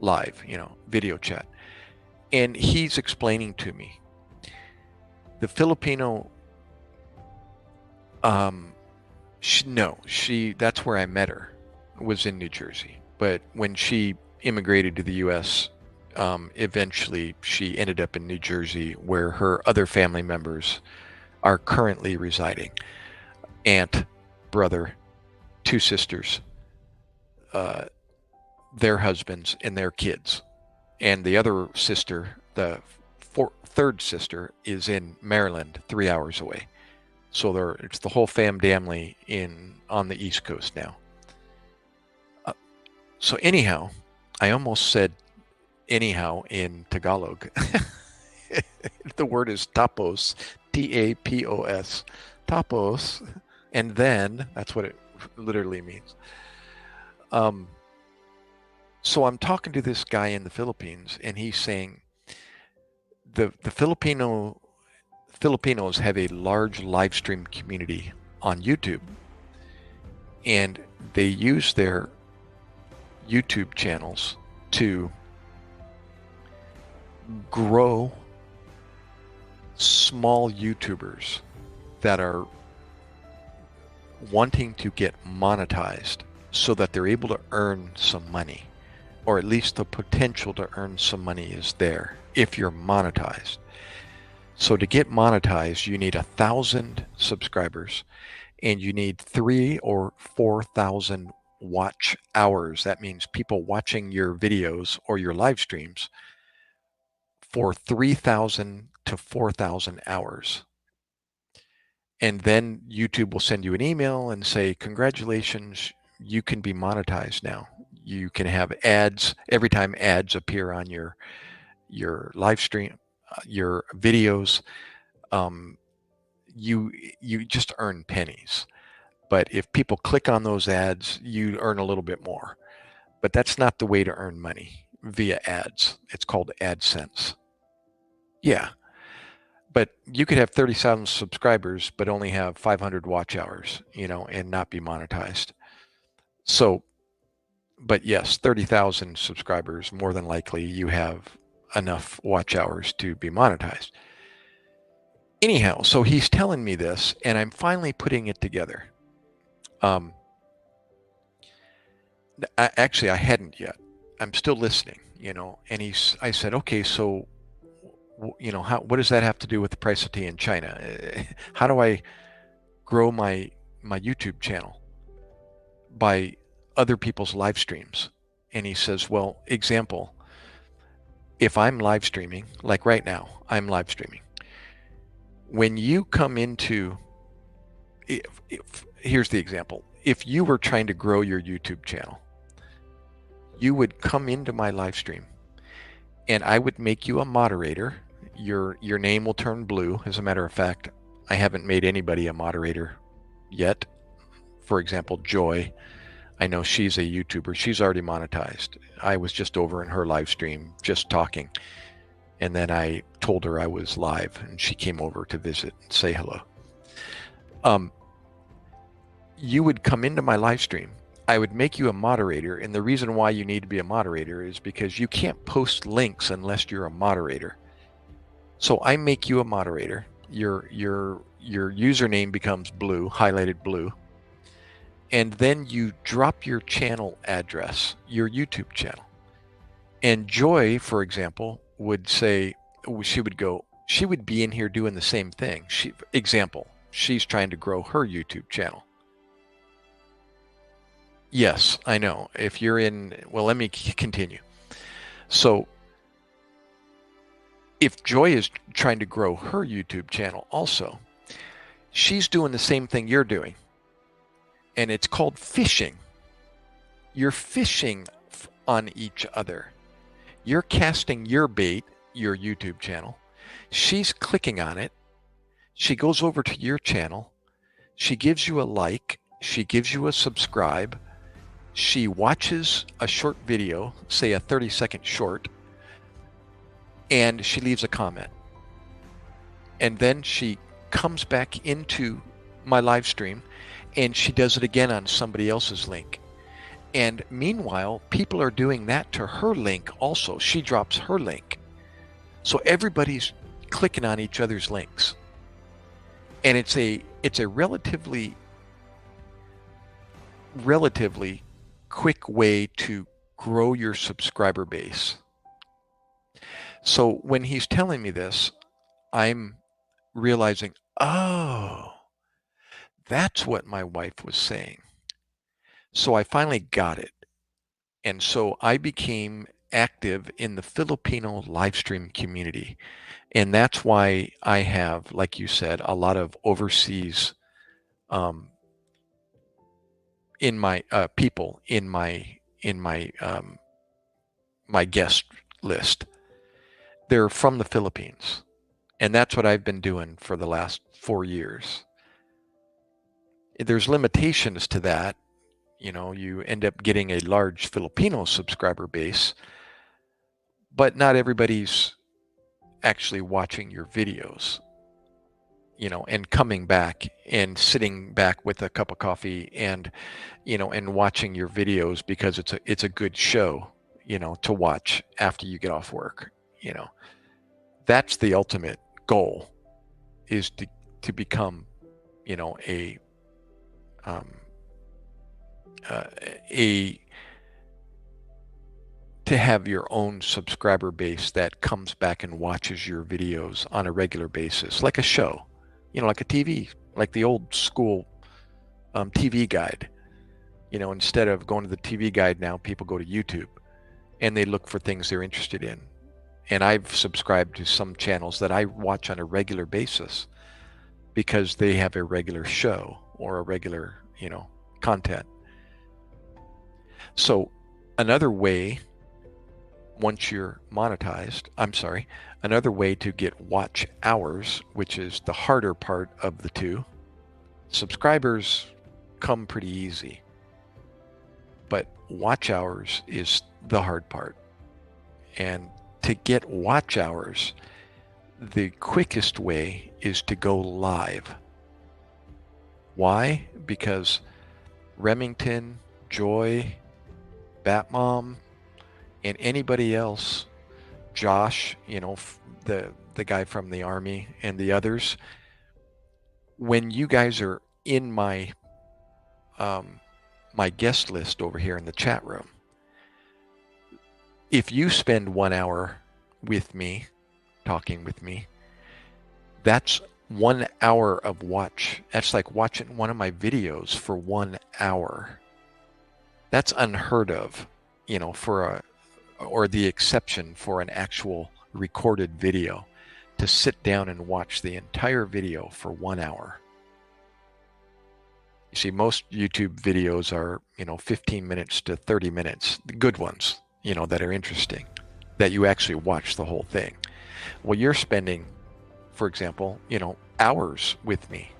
live, video chat. And he's explaining to me the Filipino, that's where I met her, was in New Jersey. But when she immigrated to the U.S., eventually she ended up in New Jersey, where her other family members are currently residing. Aunt, brother, two sisters, their husbands, and their kids. And the other sister, the third sister, is in Maryland, 3 hours away. So it's the whole family on the East Coast now. So anyhow, I almost said anyhow in Tagalog. The word is tapos, T-A-P-O-S, tapos, and then, that's what it literally means. So I'm talking to this guy in the Philippines, and he's saying the Filipinos have a large live stream community on YouTube, and they use their YouTube channels to grow small YouTubers that are wanting to get monetized so that they're able to earn some money, or at least the potential to earn some money is there if you're monetized. So to get monetized, you need 1,000 subscribers and you need 3,000 or 4,000 watch hours. That means people watching your videos or your live streams for 3,000 to 4,000 hours. And then YouTube will send you an email and say, congratulations, you can be monetized now. You can have ads every time ads appear on your live stream, your videos. You just earn pennies. But if people click on those ads, you earn a little bit more. But that's not the way to earn money via ads. It's called AdSense. Yeah. But you could have 30,000 subscribers, but only have 500 watch hours, and not be monetized. So, but yes, 30,000 subscribers, more than likely you have enough watch hours to be monetized. Anyhow, so he's telling me this, and I'm finally putting it together. Actually, I hadn't yet. I'm still listening, and I said, okay, so, what does that have to do with the price of tea in China? How do I grow my YouTube channel? By other people's live streams. And he says, well, example, if I'm live streaming, like right now, I'm live streaming. When you come into, here's the example. If you were trying to grow your YouTube channel, you would come into my live stream and I would make you a moderator. Your name will turn blue. As a matter of fact, I haven't made anybody a moderator yet. For example, Joy, I know she's a YouTuber. She's already monetized. I was just over in her live stream just talking. And then I told her I was live and she came over to visit and say hello. You would come into my live stream. I would make you a moderator. And the reason why you need to be a moderator is because you can't post links unless you're a moderator. So I make you a moderator. Your username becomes blue, highlighted blue. And then you drop your channel address, your YouTube channel. And Joy, for example, would say, she would be in here doing the same thing. She's trying to grow her YouTube channel. Yes, I know. If you're in, well, let me continue. So if Joy is trying to grow her YouTube channel also, she's doing the same thing you're doing. And it's called fishing. You're fishing on each other. You're casting your bait, your YouTube channel. She's clicking on it. She goes over to your channel. She gives you a like. She gives you a subscribe. She watches a short video, say a 30-second short, and she leaves a comment. And then she comes back into my live stream and she does it again on somebody else's link. And meanwhile, people are doing that to her link also. She drops her link. So everybody's clicking on each other's links. And it's a relatively quick way to grow your subscriber base. So when he's telling me this, I'm realizing, oh, that's what my wife was saying. So I finally got it. And so I became active in the Filipino live stream community. And that's why I have, like you said, a lot of overseas in my people in my my guest list. They're from the Philippines. And that's what I've been doing for the last 4 years. There's limitations to that. You know, you end up getting a large Filipino subscriber base, but not everybody's actually watching your videos, you know, and coming back and sitting back with a cup of coffee and, you know, and watching your videos because it's a good show, you know, to watch after you get off work. You know, that's the ultimate goal, is to become, you know, to have your own subscriber base that comes back and watches your videos on a regular basis, like a show, you know, like a TV, like the old school TV guide. You know, instead of going to the TV guide now, people go to YouTube and they look for things they're interested in. And I've subscribed to some channels that I watch on a regular basis because they have a regular show or a regular, you know, content. So another way, once you're monetized, another way to get watch hours, which is the harder part of the two. Subscribers come pretty easy, but watch hours is the hard part. And to get watch hours, the quickest way is to go live. Why? Because Remington, Joy, Batmom, and anybody else, Josh, you know, the guy from the Army and the others, when you guys are in my my guest list over here in the chat room, if you spend 1 hour with me, talking with me, that's 1 hour of watch. That's like watching one of my videos for 1 hour. That's unheard of, you know, or the exception for an actual recorded video, to sit down and watch the entire video for 1 hour. You see, most YouTube videos are, 15 minutes to 30 minutes, the good ones, that are interesting, that you actually watch the whole thing. Well, you're spending, for example, hours with me.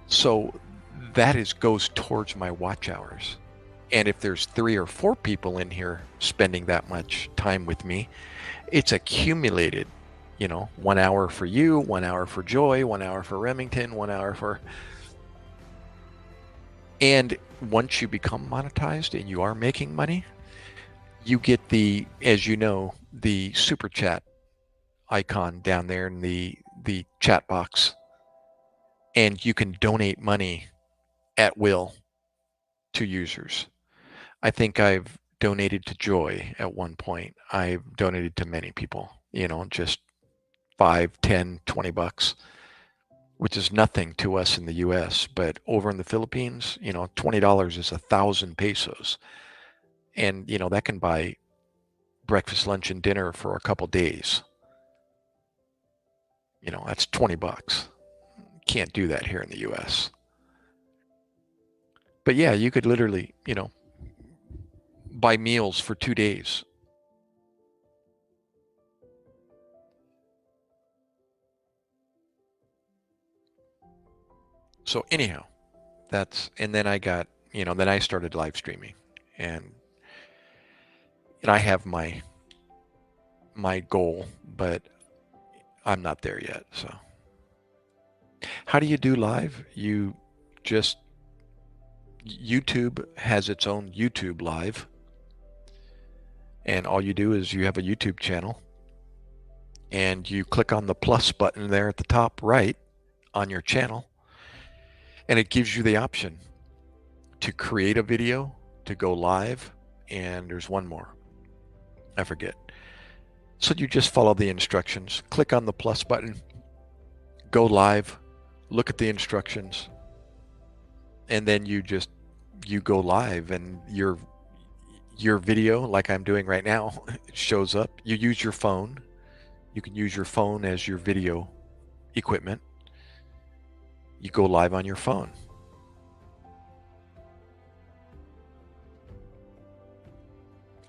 So that goes towards my watch hours. And if there's 3 or 4 people in here spending that much time with me, it's accumulated, 1 hour for you, 1 hour for Joy, 1 hour for Remington, 1 hour for. And once you become monetized and you are making money, you get as you know, the super chat icon down there in the chat box, and you can donate money at will to users. I think I've donated to Joy at one point. I've donated to many people, just 5, 10, $20, which is nothing to us in the US. But over in the Philippines, $20 is 1,000 pesos. And, that can buy breakfast, lunch, and dinner for a couple days. That's $20. Can't do that here in the US. But yeah, you could literally, buy meals for 2 days. So anyhow, and then then I started live streaming, and I have my goal, but I'm not there yet. So how do you do live? YouTube has its own YouTube live, and all you do is you have a YouTube channel, and you click on the plus button there at the top right on your channel, and it gives you the option to create a video, to go live, and there's one more. I forget. So you just follow the instructions, click on the plus button, go live, look at the instructions, and then you go live, and your video, like I'm doing right now, shows up. You use your phone. You can use your phone as your video equipment. You go live on your phone.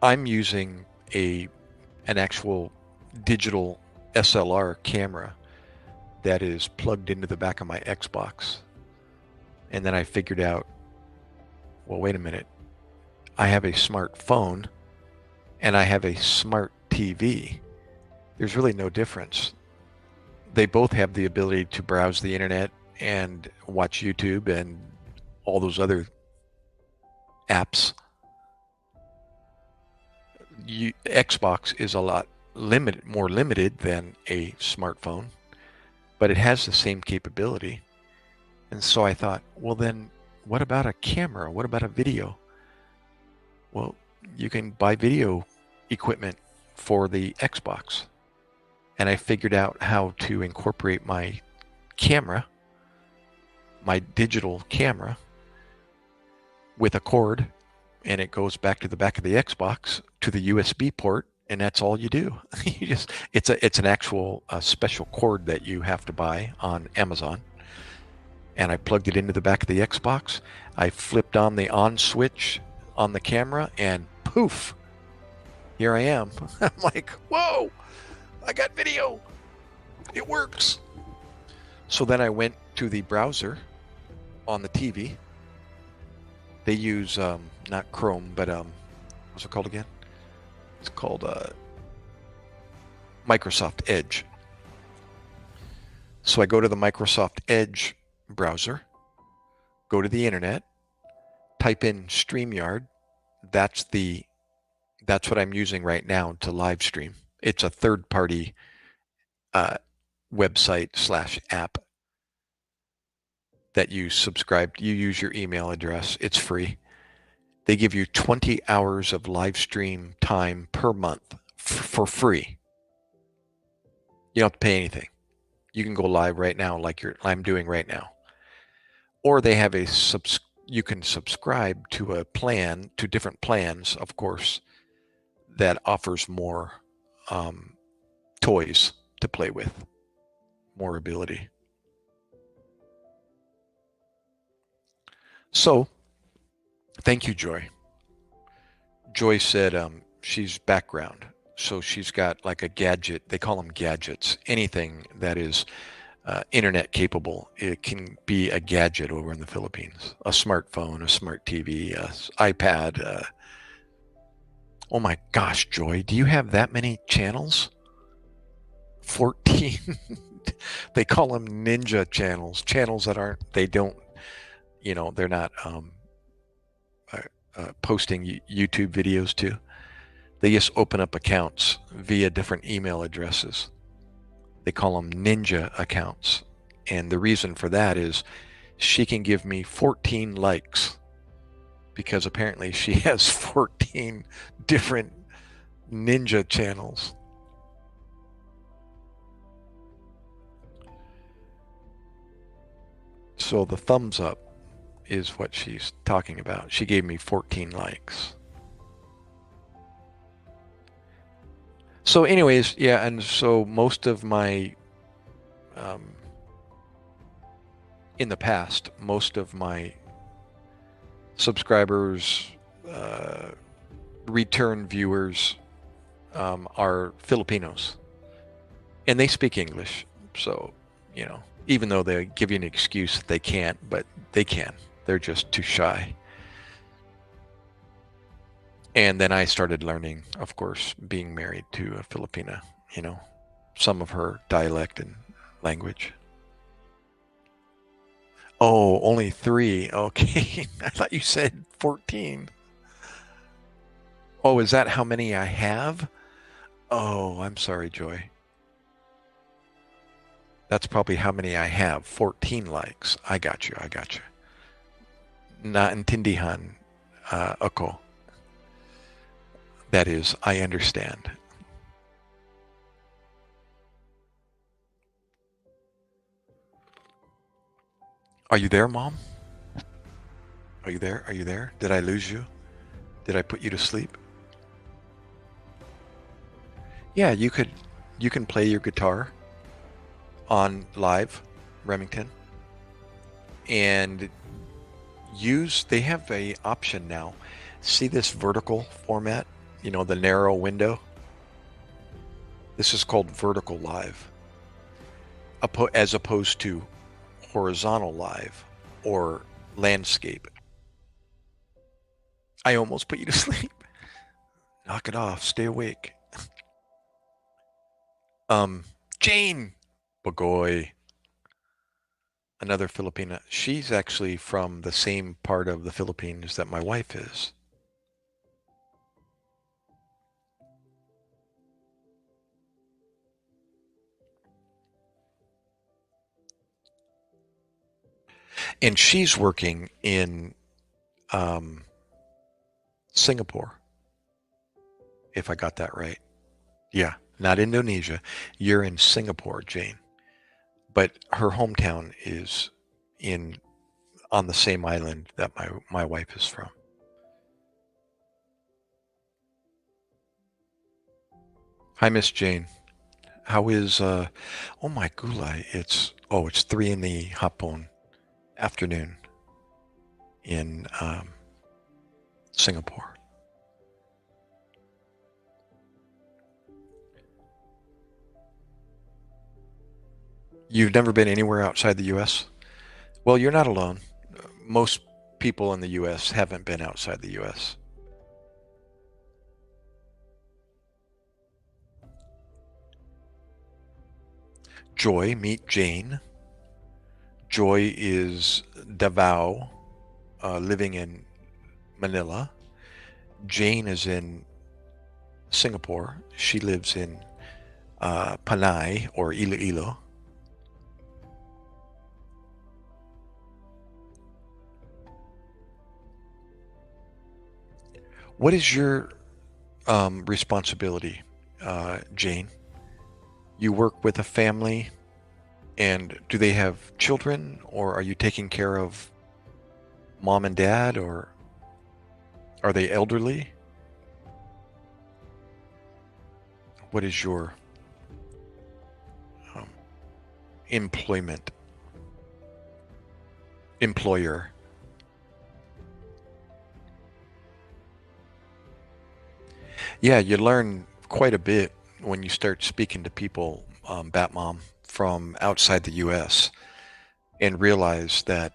I'm using an actual digital SLR camera that is plugged into the back of my Xbox. And then I figured out, well, wait a minute. I have a smartphone and I have a smart TV. There's really no difference. They both have the ability to browse the internet and watch YouTube and all those other apps. Xbox is a lot more limited than a smartphone, but it has the same capability. And so I thought, well, then what about a camera? What about a video? Well, you can buy video equipment for the Xbox. And I figured out how to incorporate my camera, my digital camera, with a cord, and it goes back to the back of the Xbox to the USB port, and that's all you do. It's an actual special cord that you have to buy on Amazon. And I plugged it into the back of the Xbox. I flipped on the on switch on the camera, and poof, here I am. I'm like, whoa, I got video. It works. So then I went to the browser on the TV. They use not Chrome, but what's it called again? It's called Microsoft Edge. So I go to the Microsoft Edge browser, go to the internet, type in StreamYard. That's what I'm using right now to live stream. It's a third-party website / app that you subscribe. You use your email address. It's free. They give you 20 hours of live stream time per month for free. You don't have to pay anything. You can go live right now like I'm doing right now. Or they have you can subscribe to a plan, to different plans, of course, that offers more toys to play with, more ability. So, thank you, Joy. Joy said she's background. So she's got like a gadget. They call them gadgets. Anything that is internet capable. It can be a gadget over in the Philippines. A smartphone, a smart TV, a iPad. Oh my gosh, Joy, do you have that many channels? 14. They call them ninja channels. Channels that aren't, they don't, they're not uh, posting YouTube videos to. They just open up accounts via different email addresses. They call them ninja accounts. And the reason for that is she can give me 14 likes because apparently she has 14 different ninja channels. So the thumbs up is what she's talking about. She gave me 14 likes. So anyways, yeah, and so most of my, in the past, most of my subscribers, uh, return viewers are Filipinos. And they speak English. So, even though they give you an excuse that they can't, but they can. They're just too shy. And then I started learning, of course, being married to a Filipina, some of her dialect and language. Oh, only 3. Okay. I thought you said 14. Oh, is that how many I have? Oh, I'm sorry, Joy. That's probably how many I have. 14 likes. I got you. I got you. Naintindihan ako. That is, I understand. Are you there, Mom? Are you there? Are you there? Did I lose you? Did I put you to sleep? Yeah, you can play your guitar on live Remington and they have a option now. See this vertical format, the narrow window? This is called vertical live, as opposed to horizontal live or landscape. I almost put you to sleep. Knock it off. Stay awake. Jane Bagoy, another Filipina. She's actually from the same part of the Philippines that my wife is. And she's working in Singapore, if I got that right. Yeah, not Indonesia. You're in Singapore, Jane. But her hometown is in on the same island that my wife is from. Hi, Miss Jane. How is oh my gulai? It's 3 in the hapon afternoon in Singapore. You've never been anywhere outside the U.S.? Well, you're not alone. Most people in the U.S. haven't been outside the U.S. Joy, meet Jane. Joy is Davao, living in Manila. Jane is in Singapore. She lives in Panay or Iloilo. What is your responsibility, Jane? You work with a family, and do they have children, or are you taking care of mom and dad, or are they elderly? What is your um, employer? Yeah, you learn quite a bit when you start speaking to people, Batmom, from outside the U.S. and realize that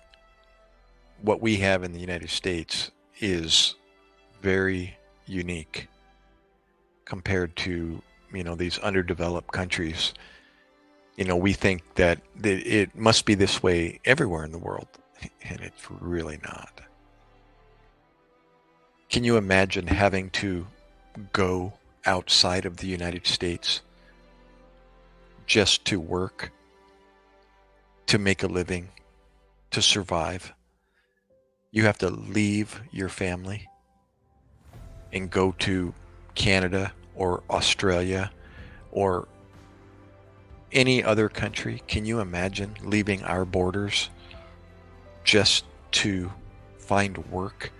what we have in the United States is very unique compared to, these underdeveloped countries. We think that it must be this way everywhere in the world, and it's really not. Can you imagine having to go outside of the United States just to work, to make a living, to survive? You have to leave your family and go to Canada or Australia or any other country. Can you imagine leaving our borders just to find work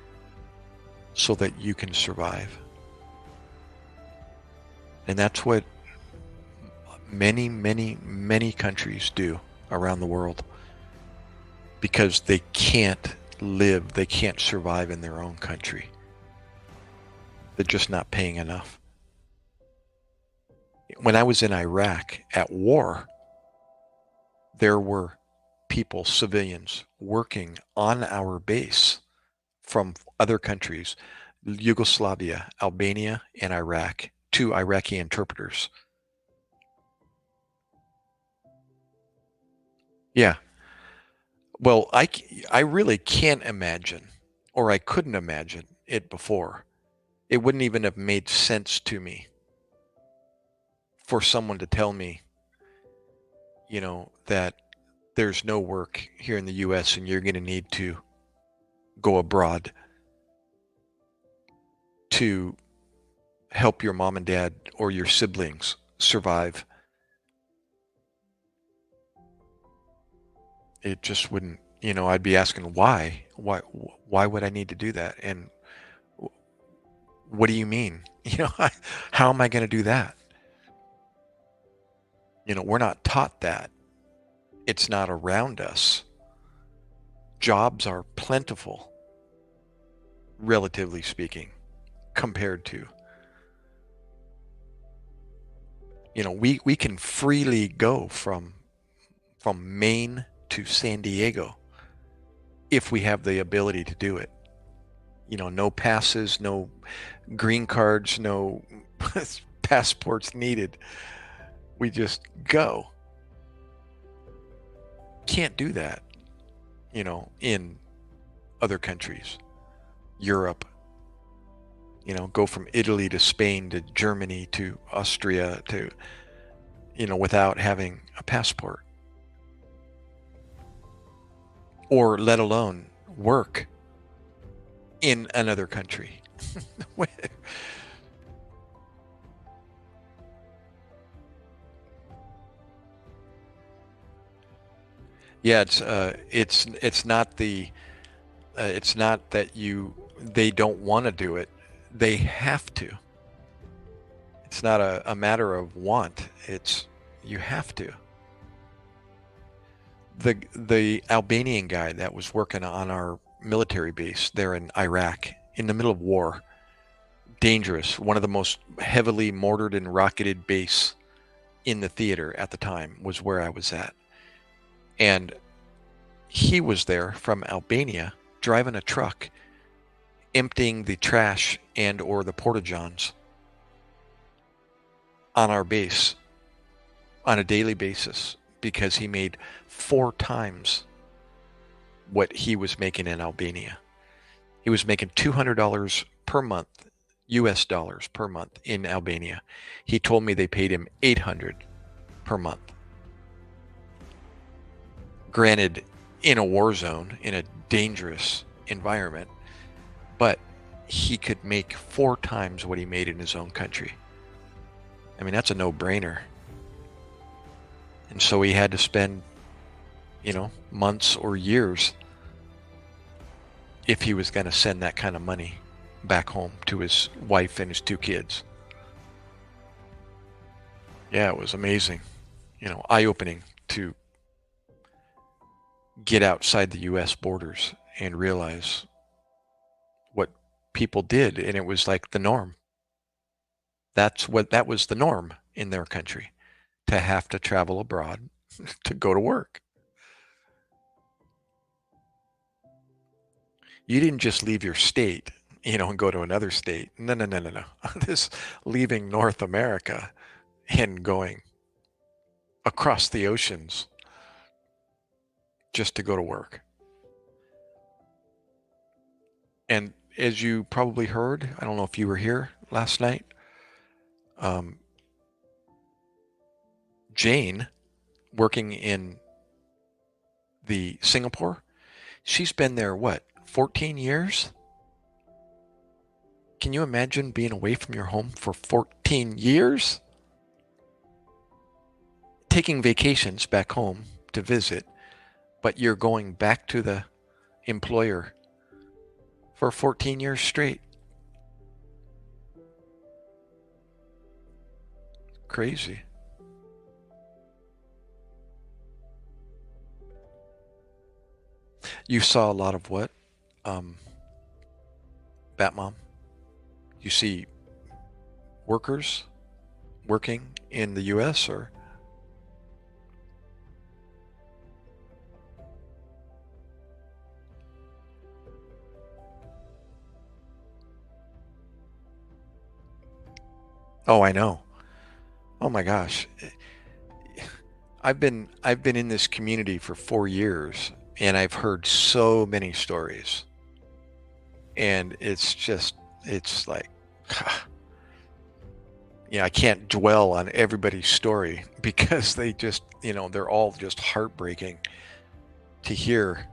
so that you can survive? And that's what many, many, many countries do around the world, because they can't live, they can't survive in their own country. They're just not paying enough. When I was in Iraq at war, there were people, civilians, working on our base from other countries, Yugoslavia, Albania, and Iraq, two Iraqi interpreters. Yeah. Well, I really can't imagine, or I couldn't imagine it before. It wouldn't even have made sense to me for someone to tell me, that there's no work here in the US and you're going to need to go abroad to help your mom and dad or your siblings survive. It just wouldn't, I'd be asking why would I need to do that? And what do you mean? How am I going to do that? We're not taught that. It's not around us. Jobs are plentiful, relatively speaking, compared to, we can freely go from Maine to San Diego if we have the ability to do it. No passes, no green cards, no passports needed. We just go. Can't do that, in other countries. Europe, go from Italy to Spain to Germany to Austria to, without having a passport. Or let alone work in another country. Yeah, it's not that they don't want to do it. They have to. It's not a matter of want. It's you have to. The Albanian guy that was working on our military base there in Iraq in the middle of war, dangerous, one of the most heavily mortared and rocketed base in the theater at the time was where I was at. And he was there from Albania driving a truck, emptying the trash and or the porta-johns on our base on a daily basis, because he made 4 times what he was making in Albania. He was making $200 per month, US dollars per month in Albania. He told me they paid him $800 per month. Granted, in a war zone, in a dangerous environment, but he could make 4 times what he made in his own country. I mean, that's a no-brainer. And so he had to spend, months or years if he was going to send that kind of money back home to his wife and his 2 kids. Yeah, it was amazing, eye-opening to get outside the US borders and realize what people did, and it was like the norm. That was the norm in their country, to have to travel abroad to go to work. You didn't just leave your state, and go to another state. No, no, no, no, no. This leaving North America and going across the oceans just to go to work. And as you probably heard, I don't know if you were here last night, um, Jane, working in the Singapore, she's been there, what, 14 years? Can you imagine being away from your home for 14 years? Taking vacations back home to visit, but you're going back to the employer for 14 years straight. Crazy. You saw a lot of what? Um, Batmom? You see workers working in the U.S. or? Oh, I know. Oh my gosh. I've been in this community for 4 years, and I've heard so many stories. And it's like, I can't dwell on everybody's story because they just, they're all just heartbreaking to hear.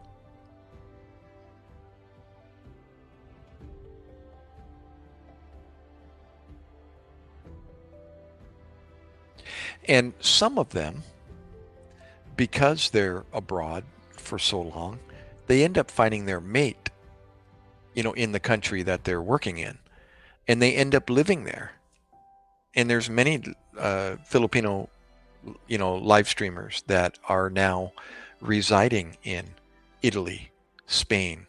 And some of them, because they're abroad for so long, they end up finding their mate, in the country that they're working in, and they end up living there. And there's many Filipino, live streamers that are now residing in Italy, Spain,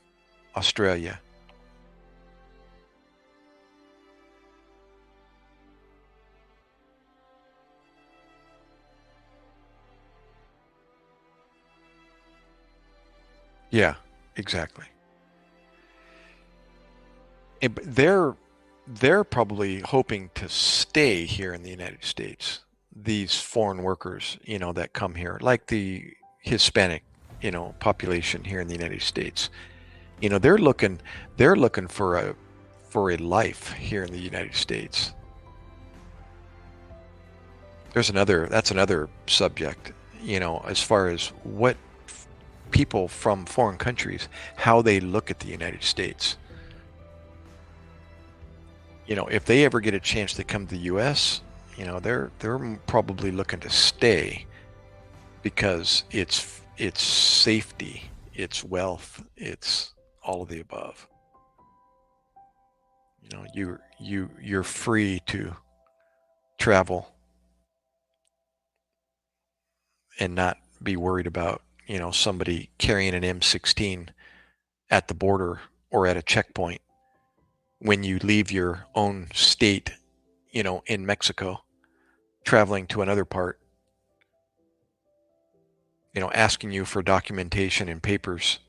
Australia. Yeah, exactly. But they're probably hoping to stay here in the United States. These foreign workers, that come here, like the Hispanic, population here in the United States. They're looking for a life here in the United States. That's another subject, as far as what people from foreign countries, how they look at the United States. If they ever get a chance to come to the U.S., they're probably looking to stay because it's safety, it's wealth, it's all of the above. You're free to travel and not be worried about, somebody carrying an M16 at the border or at a checkpoint when you leave your own state, in Mexico, traveling to another part, asking you for documentation and papers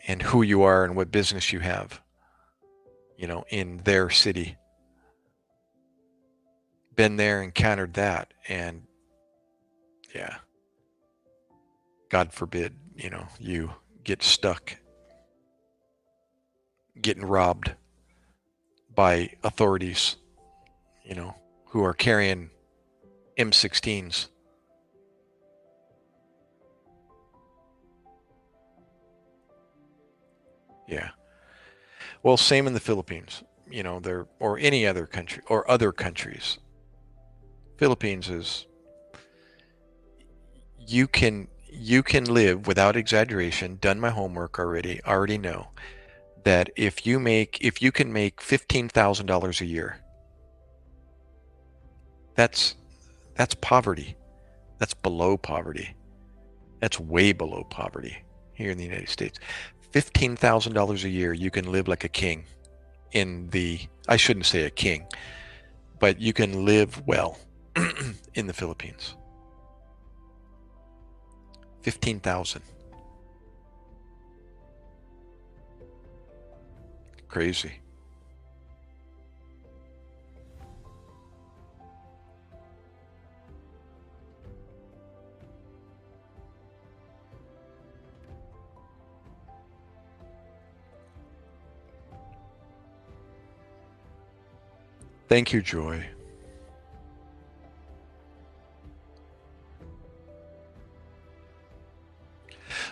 and who you are and what business you have, in their city. Been there, encountered that, and yeah, God forbid, you get stuck getting robbed by authorities, who are carrying M16s. Yeah. Well, same in the Philippines, there, or any other country or other countries. Philippines is, you can live without exaggeration. Done my homework already. Already know that if you can make $15,000 a year, that's poverty. That's below poverty. That's way below poverty here in the United States. $15,000 a year, you can live like a king I shouldn't say a king. but you can live well in the Philippines. 15,000. Crazy. Thank you, Joy.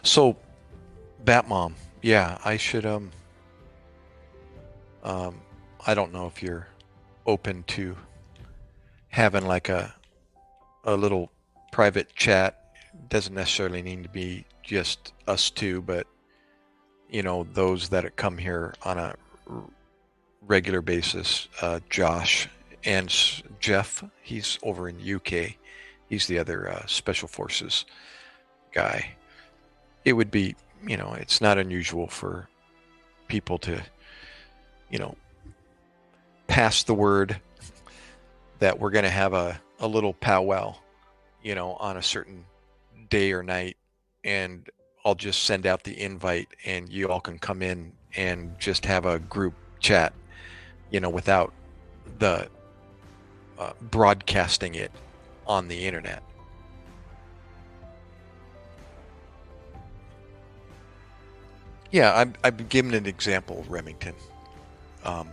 So, Batmom, yeah, I should um I don't know if you're open to having like a little private chat. Doesn't necessarily need to be just us two, but those that come here on a regular basis. Josh and Jeff, he's over in UK. He's the other special forces guy. It would be, it's not unusual for people to, you know, pass the word that we're going to have a little powwow, on a certain day or night, and I'll just send out the invite and you all can come in and just have a group chat, without the broadcasting it on the internet. Yeah, I've given an example, Remington. Um,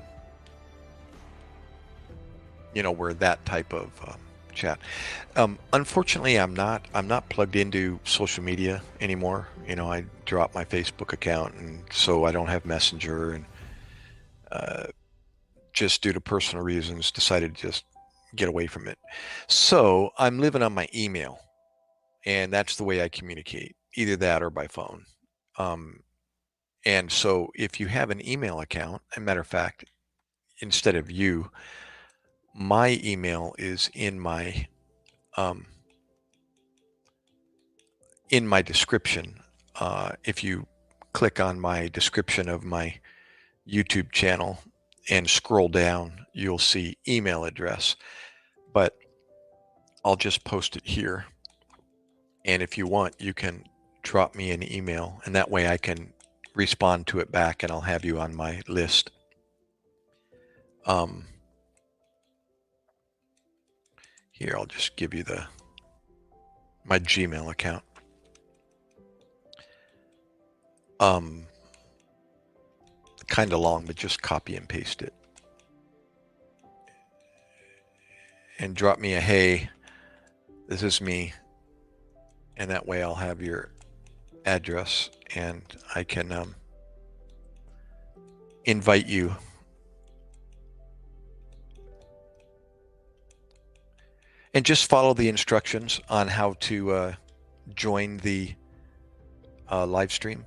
where that type of chat. Unfortunately, I'm not plugged into social media anymore. I dropped my Facebook account, and so I don't have Messenger, and just due to personal reasons, decided to just get away from it. So I'm living on my email, and that's the way I communicate, either that or by phone. Um, and so if you have an email account, as a matter of fact, instead of you, my email is um, in my description. If you click on my description of my YouTube channel and scroll down, you'll see email address, but I'll just post it here. And if you want, you can drop me an email, and that way I can respond to it back, and I'll have you on my list. Here, I'll just give you my Gmail account. Kind of long, but just copy and paste it. And drop me a hey, this is me. And that way I'll have your address, and I can invite you. And just follow the instructions on how to join the live stream.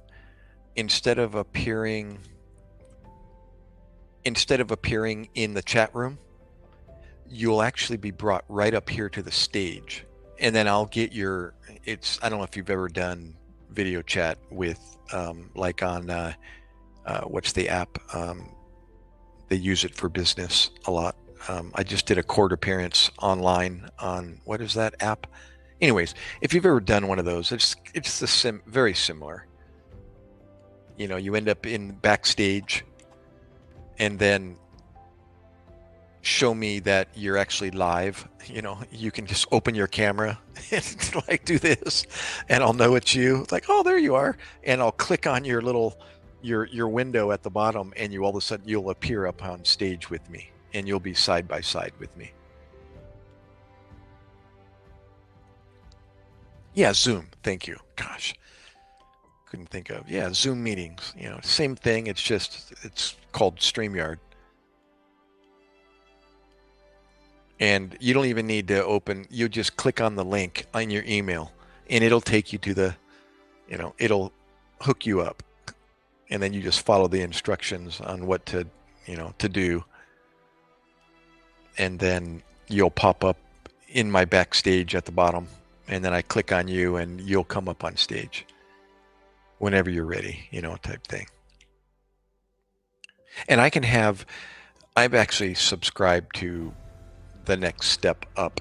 Instead of appearing in the chat room, you'll actually be brought right up here to the stage, and then I'll get I don't know if you've ever done video chat with like on what's the app, they use it for business a lot. I just did a court appearance online on, what is that app? Anyways, if you've ever done one of those, it's very similar. You end up in backstage, and then show me that you're actually live. You can just open your camera and like do this, and I'll know it's you. It's like, oh, there you are, and I'll click on your little your window at the bottom, and you all of a sudden you'll appear up on stage with me, and you'll be side by side with me. Yeah, Zoom. Thank you. Gosh, couldn't think of. Yeah, Zoom meetings. Same thing. It's called StreamYard. And you don't even need to open, you just click on the link on your email, and it'll take you to it'll hook you up, and then you just follow the instructions on what to do, and then you'll pop up in my backstage at the bottom, and then I click on you, and you'll come up on stage whenever you're ready, type thing. And I've actually subscribed to the next step up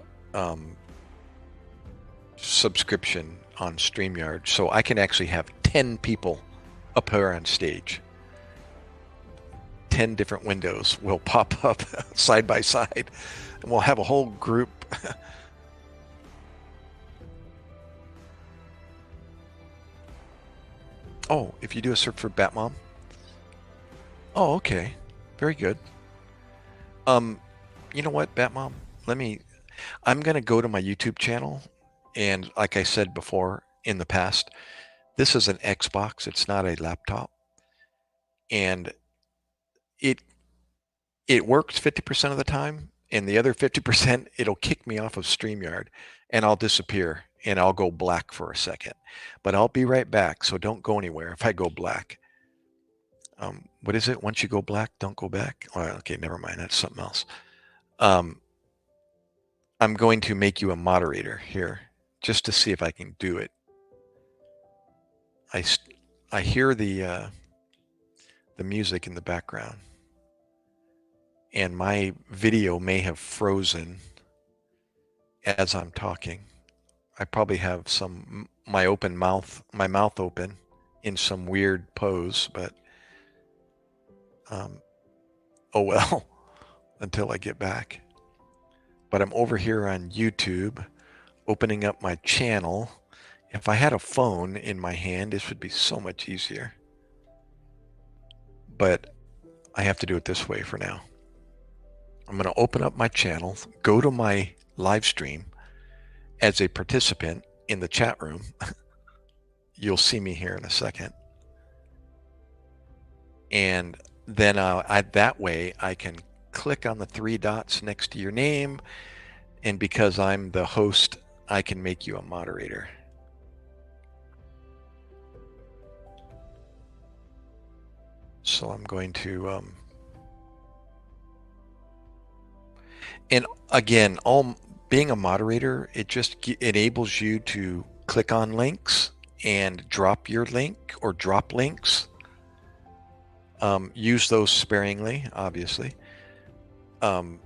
subscription on StreamYard, so I can actually have 10 people appear on stage. 10 different windows will pop up side by side, and we'll have a whole group. Oh, if you do a search for Batmom. Oh, okay. Very good. You know what, Batmom? I'm going to go to my YouTube channel, and like I said before in the past, this is an Xbox. It's not a laptop. And it works 50% of the time, and the other 50%, it'll kick me off of StreamYard, and I'll disappear, and I'll go black for a second. But I'll be right back, so don't go anywhere if I go black. What is it? Once you go black, don't go back? Oh, okay, never mind. That's something else. I'm going to make you a moderator here just to see if I can do it. I hear the music in the background, and my video may have frozen as I'm talking. I probably have my mouth open in some weird pose, but oh well, until I get back. But I'm over here on YouTube, opening up my channel. If I had a phone in my hand, this would be so much easier. But I have to do it this way for now. I'm going to open up my channel, go to my live stream as a participant in the chat room. You'll see me here in a second. And then that way I can click on the 3 dots next to your name. And because I'm the host, I can make you a moderator. So I'm going to, and again, being a moderator, it just enables you to click on links and drop your link or drop links. Use those sparingly, obviously. And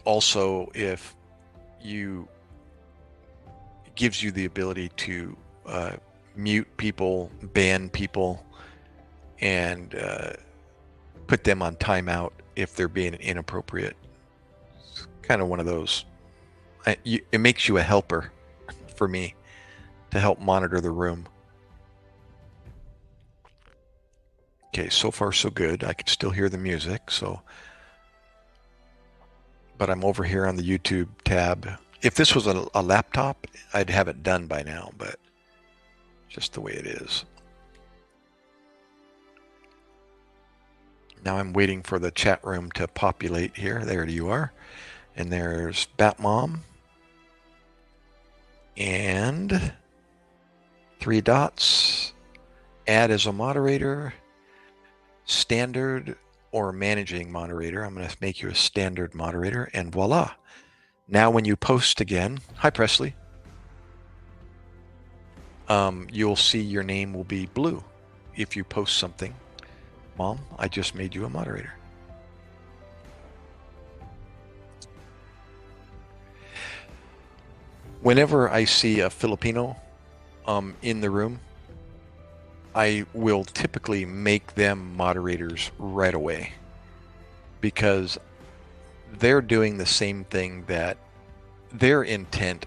also, if it gives you the ability to mute people, ban people, and put them on timeout if they're being inappropriate. It's kind of one of those. It makes you a helper for me to help monitor the room. Okay, so far so good. I can still hear the music, but I'm over here on the YouTube tab. If this was a laptop, I'd have it done by now, but just the way it is. Now I'm waiting for the chat room to populate here. There you are. And there's Batmom. And 3 dots. Add as a moderator. Standard or managing moderator. I'm going to make you a standard moderator. And voila. Now when you post again, hi Presley, you'll see your name will be blue if you post something. Mom, I just made you a moderator. Whenever I see a Filipino in the room, I will typically make them moderators right away because they're doing the same thing that their intent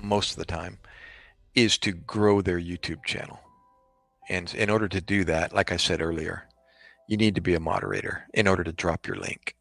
most of the time is to grow their YouTube channel. And in order to do that, like I said earlier, you need to be a moderator in order to drop your link.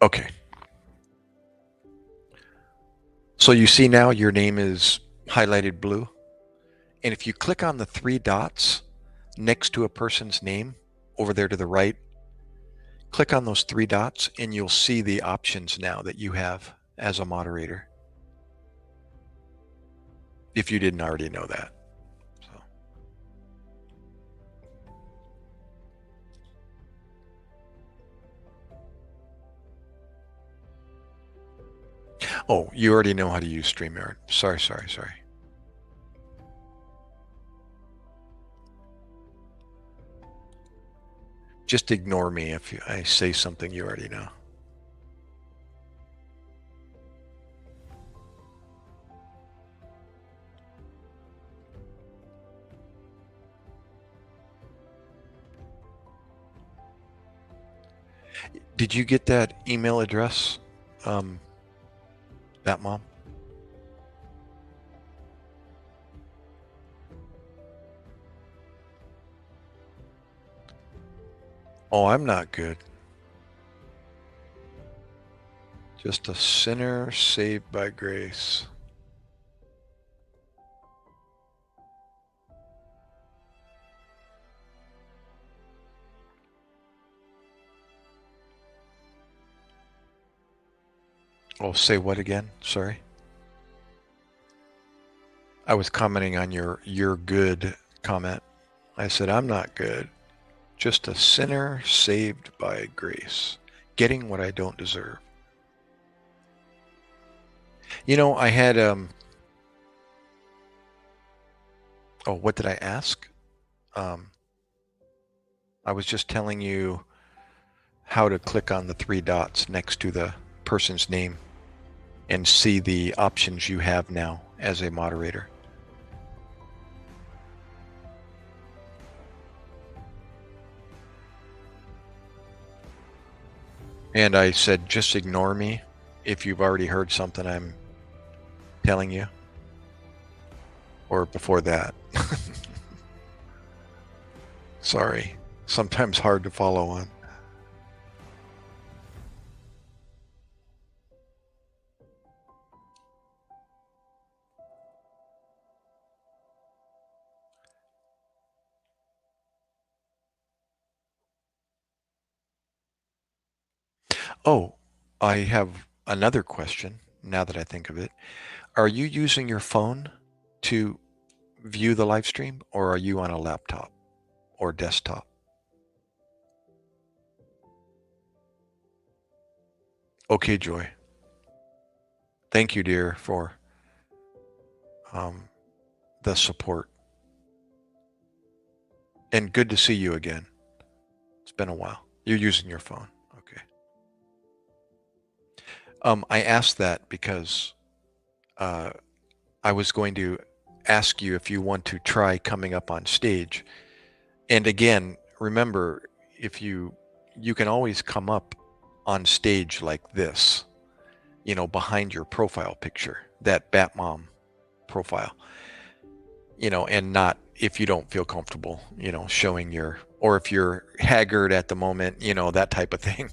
Okay. So you see now your name is highlighted blue. And if you click on the three dots next to a person's name over there to the right, click on those three dots and you'll see the options now that you have as a moderator, if you didn't already know that. So. Oh, you already know how to use StreamYard. Sorry. Just ignore me if I say something you already know. Did you get that email address, that mom? Oh, I'm not good. Just a sinner saved by grace. Oh, say what again? Sorry. I was commenting on your "you're good" comment. I said, I'm not good. Just a sinner saved by grace, getting what I don't deserve. You know, I had, oh, what did I ask? I was just telling you how to click on the three dots next to the person's name and see the options you have now as a moderator. And I said, just ignore me if you've already heard something I'm telling you, or before that. Sorry, sometimes hard to follow on. Oh, I have another question now that I think of it. Are you using your phone to view the live stream, or are you on a laptop or desktop? Okay, Joy. Thank you, dear, for the support. And good to see you again. It's been a while. You're using your phone. Okay. I asked that because I was going to ask you if you want to try coming up on stage. And again, remember, if you can always come up on stage like this, you know, behind your profile picture, that Batmom profile, you know, and not if you don't feel comfortable, you know, showing your, or if you're haggard at the moment, you know, that type of thing.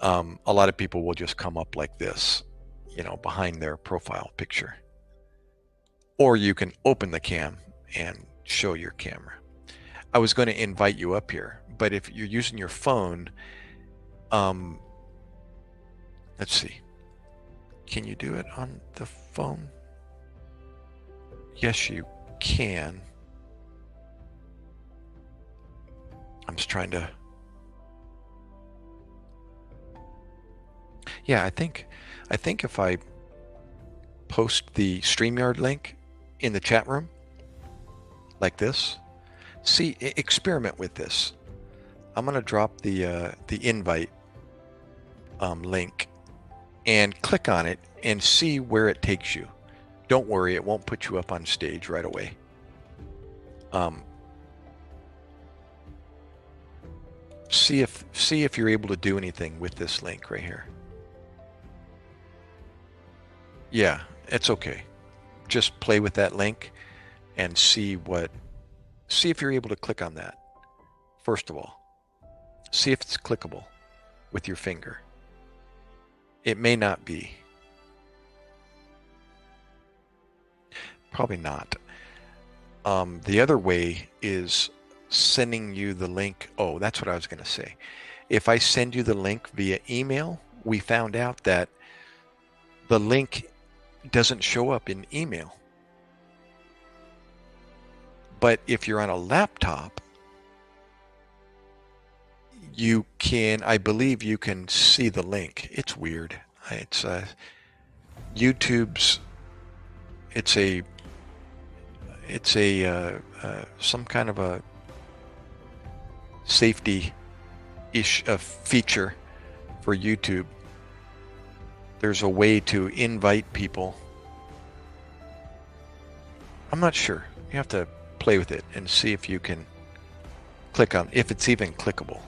A lot of people will just come up like this, you know, behind their profile picture. Or you can open the cam and show your camera. I was going to invite you up here, but if you're using your phone, let's see. Can you do it on the phone? Yes, you can. I'm just trying to. Yeah, I think if I post the StreamYard link in the chat room like this, see, experiment with this. I'm going to drop the invite link and click on it and see where it takes you. Don't worry, it won't put you up on stage right away. See if you're able to do anything with this link right here. Yeah, it's okay. Just play with that link and see see if you're able to click on that. First of all, see if it's clickable with your finger. It may not be. Probably not. The other way is sending you the link. Oh, that's what I was going to say. If I send you the link via email, we found out that the link doesn't show up in email. But if you're on a laptop, you can, I believe you can see the link. It's weird. It's YouTube's, it's a some kind of a safety-ish feature for YouTube. There's a way to invite people. I'm not sure. You have to play with it and see if you can click on, if it's even clickable.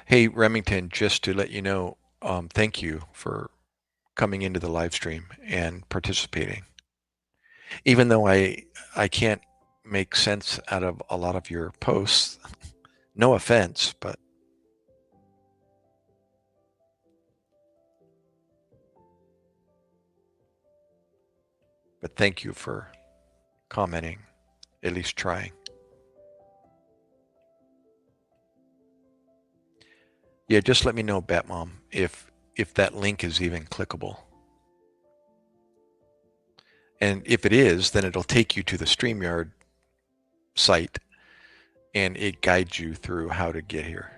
Hey, Remington, just to let you know, thank you for coming into the live stream and participating. Even though I can't make sense out of a lot of your posts, no offense, but thank you for commenting, at least trying. Yeah, just let me know, Batmom, if that link is even clickable. And if it is, then it'll take you to the StreamYard site and it guides you through how to get here.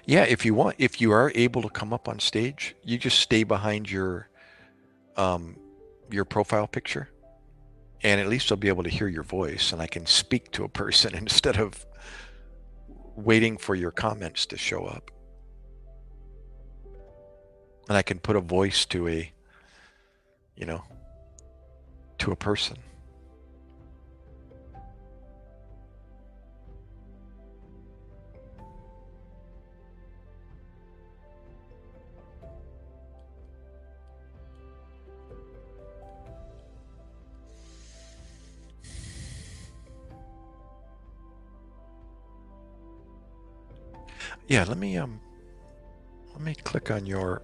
Yeah, if you want, if you are able to come up on stage, you just stay behind your profile picture, and at least I'll be able to hear your voice and I can speak to a person instead of waiting for your comments to show up. And I can put a voice to a, you know, to a person. Yeah, let me click on your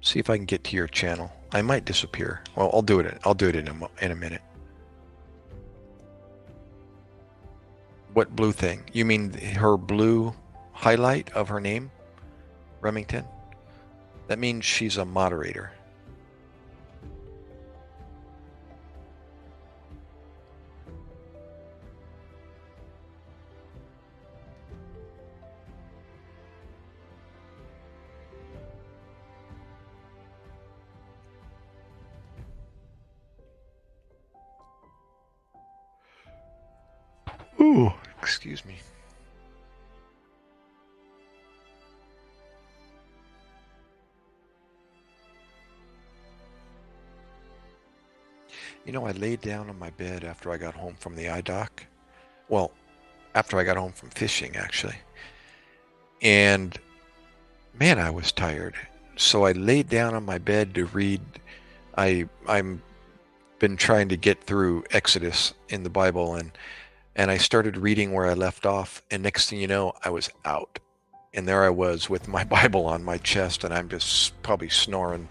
see if I can get to your channel. I might disappear. Well, I'll do it. I'll do it in a minute. What blue thing? You mean her blue highlight of her name, Remington? That means she's a moderator. Ooh, excuse me. You know, I laid down on my bed after I got home from the eye doc. Well, after I got home from fishing, actually. And man, I was tired. So I laid down on my bed to read. I'm been trying to get through Exodus in the Bible, and I started reading where I left off, and next thing you know, I was out. And there I was with my Bible on my chest, and I'm just probably snoring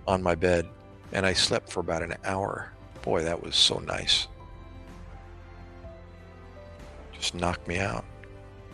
on my bed. And I slept for about an hour. Boy, that was so nice. Just knocked me out.